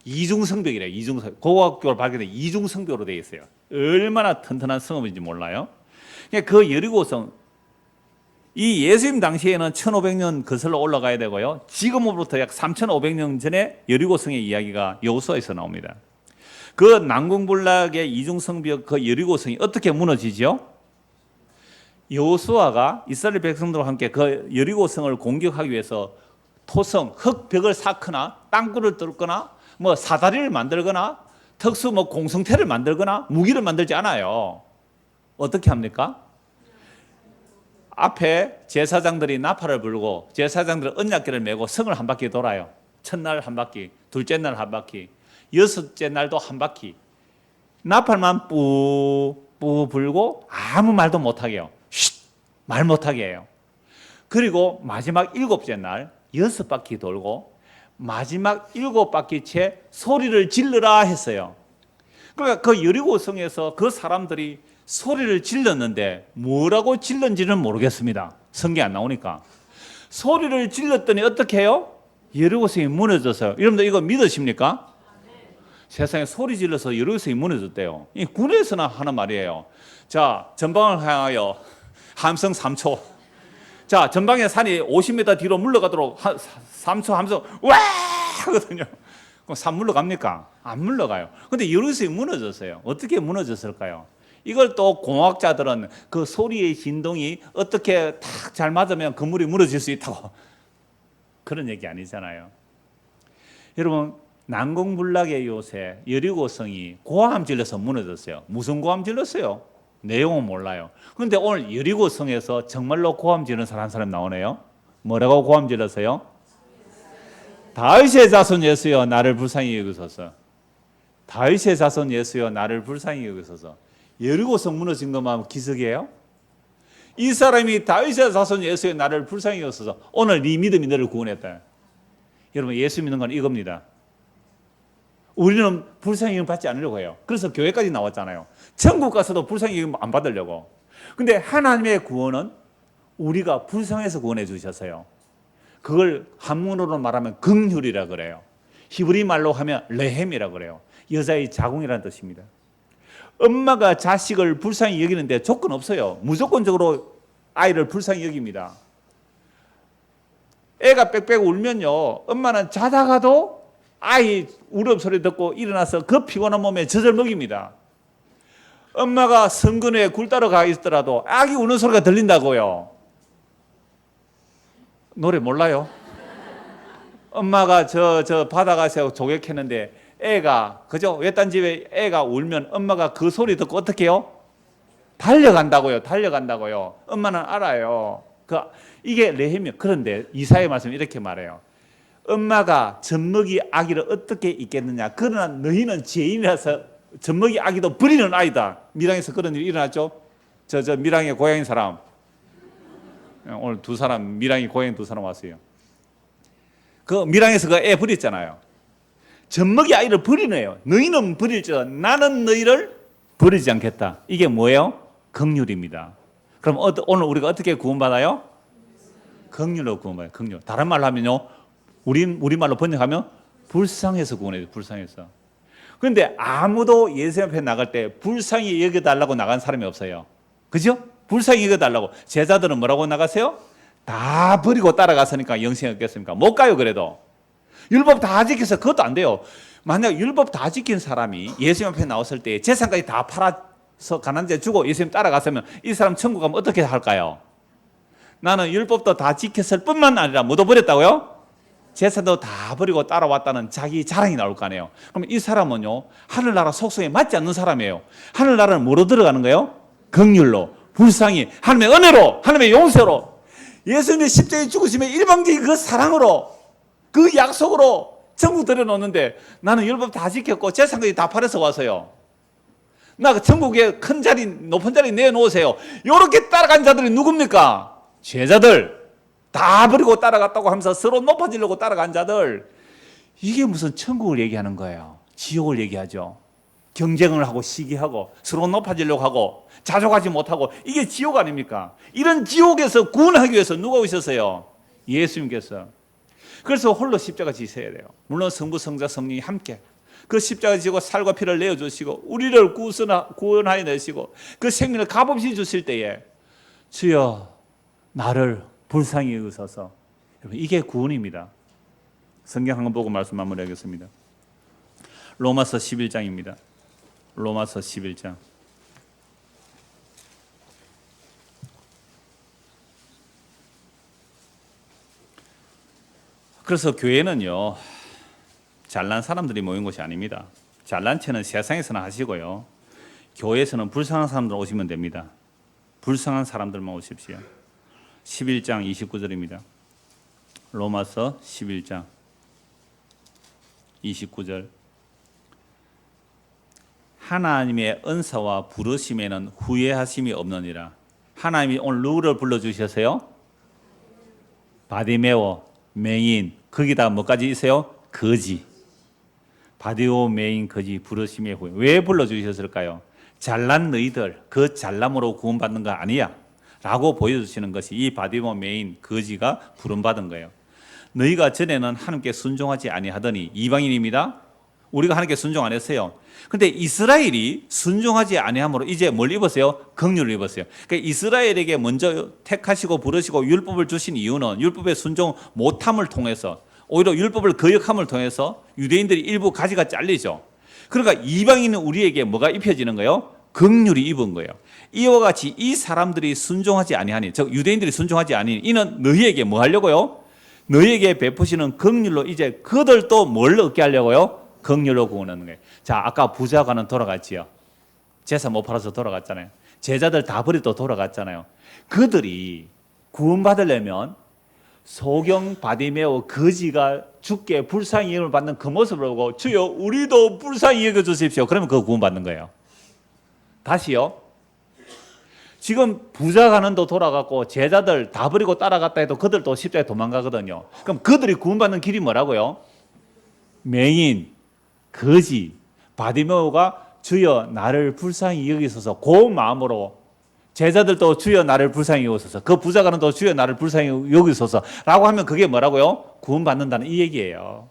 이중성벽이래요. 이중성. 고고학교를 발견해 이중성벽으로 되어 있어요. 얼마나 튼튼한 성읍인지 몰라요. 그 여리고성, 이 예수님 당시에는 1500년 거슬러 올라가야 되고요. 지금으로부터 약 3500년 전에 여리고성의 이야기가 여호수아에서 나옵니다. 그 난공불락의 이중성벽 그 여리고성이 어떻게 무너지죠? 여호수아가 이스라엘 백성들과 함께 그 여리고성을 공격하기 위해서 토성, 흙벽을 쌓거나 땅굴을 뚫거나 뭐 사다리를 만들거나 특수 뭐 공성태를 만들거나 무기를 만들지 않아요. 어떻게 합니까? 앞에 제사장들이 나팔을 불고 제사장들은 언약궤를 메고 성을 한 바퀴 돌아요. 첫날 한 바퀴, 둘째 날 한 바퀴, 여섯째 날도 한 바퀴. 나팔만 뿌뿌 불고 아무 말도 못하게 해요. 말 못하게 해요. 그리고 마지막 일곱째 날 6바퀴 돌고 마지막 7바퀴째 소리를 질러라 했어요. 그러니까 그 여리고성에서 그 사람들이 소리를 질렀는데 뭐라고 질렀는지는 모르겠습니다. 성경이 안 나오니까. 소리를 질렀더니 어떻게 해요? 여리고성이 무너졌어요. 여러분들 이거 믿으십니까? 세상에 소리 질러서 여리고성이 무너졌대요. 이 군에서나 하는 말이에요. 자, 전방을 향하여 함성 3초. 자, 전방의 산이 50m 뒤로 물러가도록 3초 함성 와 하거든요. 그럼 산 물러갑니까? 안 물러가요. 근데 여리고성이 무너졌어요. 어떻게 무너졌을까요? 이걸 또 공학자들은 그 소리의 진동이 어떻게 딱 잘 맞으면 건물이 무너질 수 있다고, 그런 얘기 아니잖아요. 여러분, 난공불락의 요새 여리고성이 고함 질러서 무너졌어요. 무슨 고함 질렀어요? 내용은 몰라요. 그런데 오늘 여리고성에서 정말로 고함 지르는 사람 한 사람 나오네요. 뭐라고 고함 질렀어요? 다윗의 자손 예수여 나를 불쌍히 여기소서. 다윗의 자손 예수여 나를 불쌍히 여기소서. 여리고성 무너진 것만 기적이에요? 이 사람이 다윗의 자손 예수여 나를 불쌍히 여기소서. 오늘 네 믿음이 너를 구원했다. 여러분 예수 믿는 건 이겁니다. 우리는 불쌍히 여김 받지 않으려고 해요. 그래서 교회까지 나왔잖아요. 천국 가서도 불쌍히 여김 안 받으려고. 근데 하나님의 구원은 우리가 불쌍해서 구원해 주셨어요. 그걸 한문으로 말하면 긍휼이라 그래요. 히브리 말로 하면 레헴이라 그래요. 여자의 자궁이라는 뜻입니다. 엄마가 자식을 불쌍히 여기는데 조건 없어요. 무조건적으로 아이를 불쌍히 여깁니다. 애가 빽빽 울면요, 엄마는 자다가도 아이 울음소리 듣고 일어나서 그 피곤한 몸에 젖을 먹입니다. 엄마가 성근에 굴 따러 가 있더라도 아기 우는 소리가 들린다고요. 노래 몰라요? 엄마가 저 바다 가서 조격했는데 애가, 그죠? 외딴 집에 애가 울면 엄마가 그 소리 듣고 어떻게 해요? 달려간다고요. 엄마는 알아요. 이게 레헴이에요. 그런데 이사야 말씀 이렇게 말해요. 엄마가 젖먹이 아기를 어떻게 잊겠느냐. 그러나 너희는 죄인이라서 젖먹이 아기도 버리는 아이다. 밀양에서 그런 일이 일어났죠. 저 밀양의 고향인 사람. 오늘 두 사람, 밀양이 고향 두 사람 왔어요. 그 밀양에서 그 애 버렸잖아요. 젖먹이 아이를 버리네요. 너희는 버릴지라 나는 너희를 버리지 않겠다. 이게 뭐예요? 긍휼입니다. 그럼 오늘 우리가 어떻게 구원받아요? 긍휼로 구원받아요. 긍휼. 다른 말로 하면요, 우리말로 번역하면 불쌍해서 구원해요. 불쌍해서. 그런데 아무도 예수 앞에 나갈 때 불쌍히 여겨달라고 나간 사람이 없어요. 그죠? 불쌍히 여겨달라고. 제자들은 뭐라고 나가세요? 다 버리고 따라갔으니까 영생이 없겠습니까? 못 가요. 그래도 율법 다 지켜서 그것도 안 돼요. 만약 율법 다 지킨 사람이 예수님 앞에 나왔을 때 재산까지 다 팔아서 가난자 주고 예수님 따라갔으면 이 사람 천국 가면 어떻게 할까요? 나는 율법도 다 지켰을 뿐만 아니라 뭐도 버렸다고요? 재산도 다 버리고 따라왔다는 자기 자랑이 나올 거 아니에요. 그럼 이 사람은요, 하늘나라 속성에 맞지 않는 사람이에요. 하늘나라는 뭐로 들어가는 거예요? 긍휼로, 불쌍히, 하나님의 은혜로, 하나님의 용서로, 예수님의 십자가에 죽으심의 일방적인 그 사랑으로, 그 약속으로 천국 들여놓는데 나는 율법 다 지켰고 재산까지 다 팔아서 와서요. 나 천국에 큰 자리, 높은 자리 내놓으세요. 이렇게 따라간 자들이 누굽니까? 죄자들. 다 버리고 따라갔다고 하면서 서로 높아지려고 따라간 자들. 이게 무슨 천국을 얘기하는 거예요? 지옥을 얘기하죠. 경쟁을 하고 시기하고 서로 높아지려고 하고 자족하지 못하고, 이게 지옥 아닙니까? 이런 지옥에서 구원하기 위해서 누가 오셨어요? 예수님께서. 그래서 홀로 십자가 지셔야 돼요. 물론 성부, 성자, 성령이 함께 그 십자가 지고 살과 피를 내어주시고 우리를 구원하여 내시고 그 생명을 값없이 주실 때에 주여 나를 불쌍히 여기소서. 여러분, 이게 구원입니다. 성경 한번 보고 말씀 마무리하겠습니다. 로마서 11장입니다. 로마서 11장. 그래서 교회는요, 잘난 사람들이 모인 곳이 아닙니다. 잘난 체는 세상에서는 하시고요, 교회에서는 불쌍한 사람들 오시면 됩니다. 불쌍한 사람들만 오십시오. 11장 29절입니다. 로마서 11장 29절. 하나님의 은사와 부르심에는 후회하심이 없느니라. 하나님이 오늘 누구를 불러주셨어요? 바디메오, 맹인, 거기다 뭐까지 있어요? 거지. 바디오, 맹인, 거지, 부르심의 후회. 왜 불러주셨을까요? 잘난 너희들, 그 잘남으로 구원받는 거 아니야 라고 보여주시는 것이 이 바디오, 맹인, 거지가 부름받은 거예요. 너희가 전에는 하나님께 순종하지 아니하더니, 이방인입니다. 우리가 하나님께 순종 안 했어요. 근데 이스라엘이 순종하지 아니함으로 이제 뭘 입었어요? 긍휼을 입었어요. 그러니까 이스라엘에게 먼저 택하시고 부르시고 율법을 주신 이유는 율법의 순종 못함을 통해서, 오히려 율법을 거역함을 통해서 유대인들이 일부 가지가 잘리죠. 그러니까 이방인은 우리에게 뭐가 입혀지는 거예요? 긍휼이 입은 거예요. 이와 같이 이 사람들이 순종하지 아니하니, 즉 유대인들이 순종하지 아니니, 이는 너희에게 뭐 하려고요? 너희에게 베푸시는 긍휼로 이제 그들도 뭘 얻게 하려고요? 긍휼로 구원하는 거예요. 자, 아까 부자가는 돌아갔지요. 재산 못 팔아서 돌아갔잖아요. 제자들 다 버리고 돌아갔잖아요. 그들이 구원받으려면 소경 바디메오 거지가 주께 불쌍히 여김을 받는 그 모습을 보고 주여 우리도 불쌍히 여겨 주십시오. 그러면 그거 구원받는 거예요. 다시요. 지금 부자 가는도 돌아갔고 제자들 다 버리고 따라갔다 해도 그들도 십자가에 도망가거든요. 그럼 그들이 구원받는 길이 뭐라고요? 맹인, 거지, 바디메오가 주여 나를 불쌍히 여기소서 그 마음으로 제자들도 주여 나를 불쌍히 여기소서 그 부자가는 또 주여 나를 불쌍히 여기소서 라고 하면 그게 뭐라고요? 구원받는다는 이 얘기예요.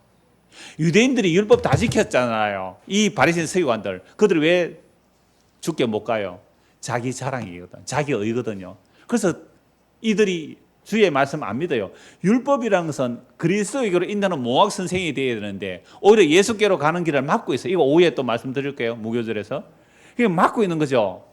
유대인들이 율법 다 지켰잖아요. 이 바리새인 서기관들 그들이 왜 죽게 못 가요? 자기 자랑이거든. 자기 의거든요. 그래서 이들이 주의 말씀 안 믿어요. 율법이라는 것은 그리스도에게로 인도하는 몽학 선생이 되어야 되는데 오히려 예수께로 가는 길을 막고 있어요. 이거 오후에 또 말씀드릴게요. 무교절에서. 이게 막고 있는 거죠.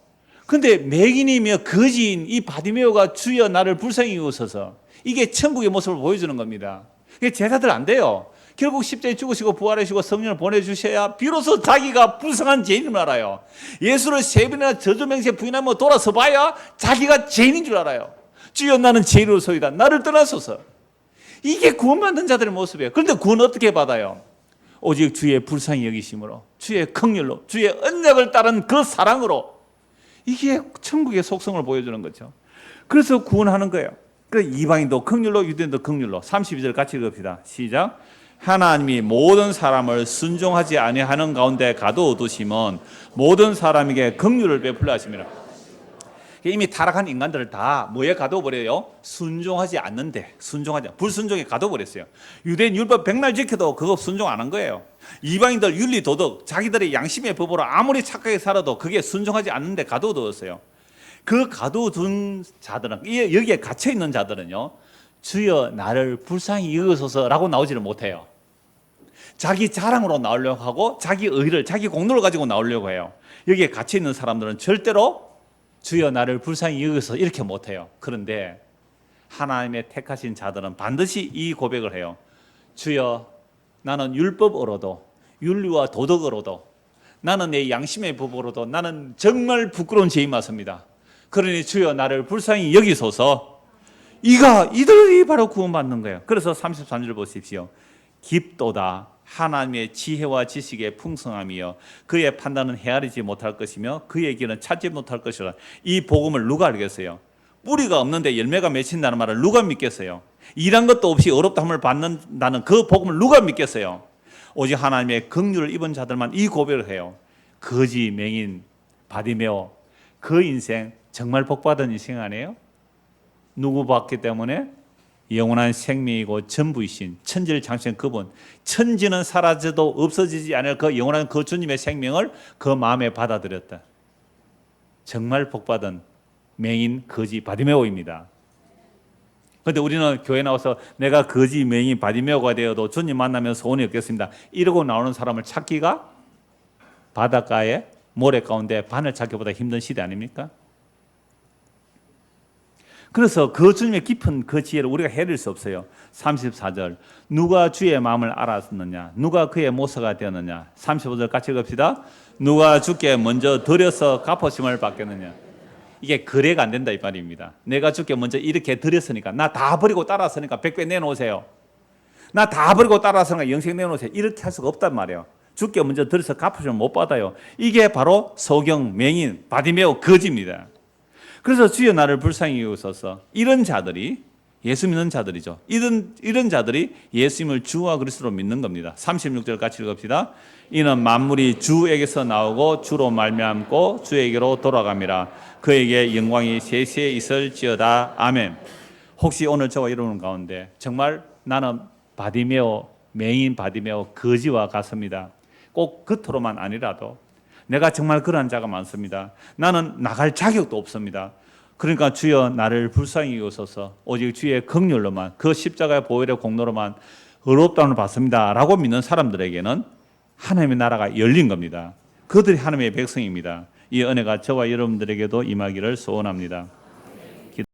근데 맹인이며 거지인 이 바디메오가 주여 나를 불쌍히 여기소서 이게 천국의 모습을 보여주는 겁니다. 이게 제자들 안 돼요. 결국 십자가에 죽으시고 부활하시고 성령을 보내주셔야 비로소 자기가 불쌍한 죄인을 알아요. 예수를 세 번이나 저주명세 부인하며 돌아서 봐야 자기가 죄인인 줄 알아요. 주여 나는 죄인으로소이다. 나를 떠나소서. 이게 구원받는 자들의 모습이에요. 그런데 구원 어떻게 받아요? 오직 주의 불쌍히 여기심으로 주의 긍휼로 주의 언약을 따른 그 사랑으로 이게 천국의 속성을 보여주는 거죠. 그래서 구원하는 거예요. 그 이방인도 긍휼로 유대인도 긍휼로 32절 같이 읽읍시다. 시작. 하나님이 모든 사람을 순종하지 아니하는 가운데 가두어두심은 모든 사람에게 긍휼을 베풀려 하심이라. 이미 타락한 인간들을 다 뭐에 가둬버려요? 순종하지 않는데 불순종에 가둬버렸어요. 유대인 율법 백날 지켜도 그거 순종 안 한 거예요. 이방인들 윤리 도덕 자기들의 양심의 법으로 아무리 착하게 살아도 그게 순종하지 않는데 가둬두었어요. 그 가둬둔 자들은 여기에 갇혀있는 자들은요 주여 나를 불쌍히 여기소서라고 나오지를 못해요. 자기 자랑으로 나오려고 하고 자기 의를 자기 공로를 가지고 나오려고 해요. 여기에 갇혀있는 사람들은 절대로 주여 나를 불쌍히 여기소서 이렇게 못해요. 그런데 하나님의 택하신 자들은 반드시 이 고백을 해요. 주여 나는 율법으로도 윤리와 도덕으로도 나는 내 양심의 법으로도 나는 정말 부끄러운 죄인 맞습니다. 그러니 주여 나를 불쌍히 여기소서. 이들이 바로 구원받는 거예요. 그래서 33절 보십시오. 깊도다 하나님의 지혜와 지식의 풍성함이여 그의 판단은 헤아리지 못할 것이며 그의 길은 찾지 못할 것이라. 이 복음을 누가 알겠어요? 뿌리가 없는데 열매가 맺힌다는 말을 누가 믿겠어요? 일한 것도 없이 어렵다함을 받는다는 그 복음을 누가 믿겠어요? 오직 하나님의 긍휼을 입은 자들만 이 고백을 해요. 거지, 맹인, 바디메오 그 인생 정말 복받은 인생 아니에요? 누구 받기 때문에? 영원한 생명이고 전부이신 천지를 창조한 그분, 천지는 사라져도 없어지지 않을 그 영원한 그 주님의 생명을 그 마음에 받아들였다. 정말 복받은 맹인, 거지, 바디메오입니다. 그런데 우리는 교회 나와서 내가 거지, 맹인, 바디메오가 되어도 주님 만나면 소원이 없겠습니다 이러고 나오는 사람을 찾기가 바닷가에 모래 가운데 바늘 찾기보다 힘든 시대 아닙니까? 그래서 그 주님의 깊은 그 지혜를 우리가 헤아릴 수 없어요. 34절 누가 주의 마음을 알았느냐 누가 그의 모사가 되었느냐. 35절 같이 읽읍시다. 누가 주께 먼저 드려서 갚으심을 받겠느냐. 이게 거래가 안 된다 이 말입니다. 내가 주께 먼저 이렇게 드렸으니까 나 다 버리고 따랐으니까 100배 내놓으세요. 나 다 버리고 따랐으니까 영생 내놓으세요. 이렇게 할 수가 없단 말이에요. 주께 먼저 드려서 갚으시면 못 받아요. 이게 바로 소경, 맹인, 바디메오, 거지입니다. 그래서 주여 나를 불쌍히 여기소서. 이런 자들이 예수 믿는 자들이죠. 이런 자들이 예수님을 주와 그리스도로 믿는 겁니다. 36절 같이 읽읍시다. 이는 만물이 주에게서 나오고 주로 말미암고 주에게로 돌아갑니다. 그에게 영광이 세세에 있을지어다. 아멘. 혹시 오늘 저와 여러분 가운데 정말 나는 바디메오, 맹인 바디메오, 거지와 같습니다. 꼭 겉으로만 아니라도 내가 정말 그러한 자가 많습니다. 나는 나갈 자격도 없습니다. 그러니까 주여 나를 불쌍히 여기소서. 오직 주의 긍휼로만 그 십자가의 보혈의 공로로만 의롭다함을 받습니다 라고 믿는 사람들에게는 하나님의 나라가 열린 겁니다. 그들이 하나님의 백성입니다. 이 은혜가 저와 여러분들에게도 임하기를 소원합니다.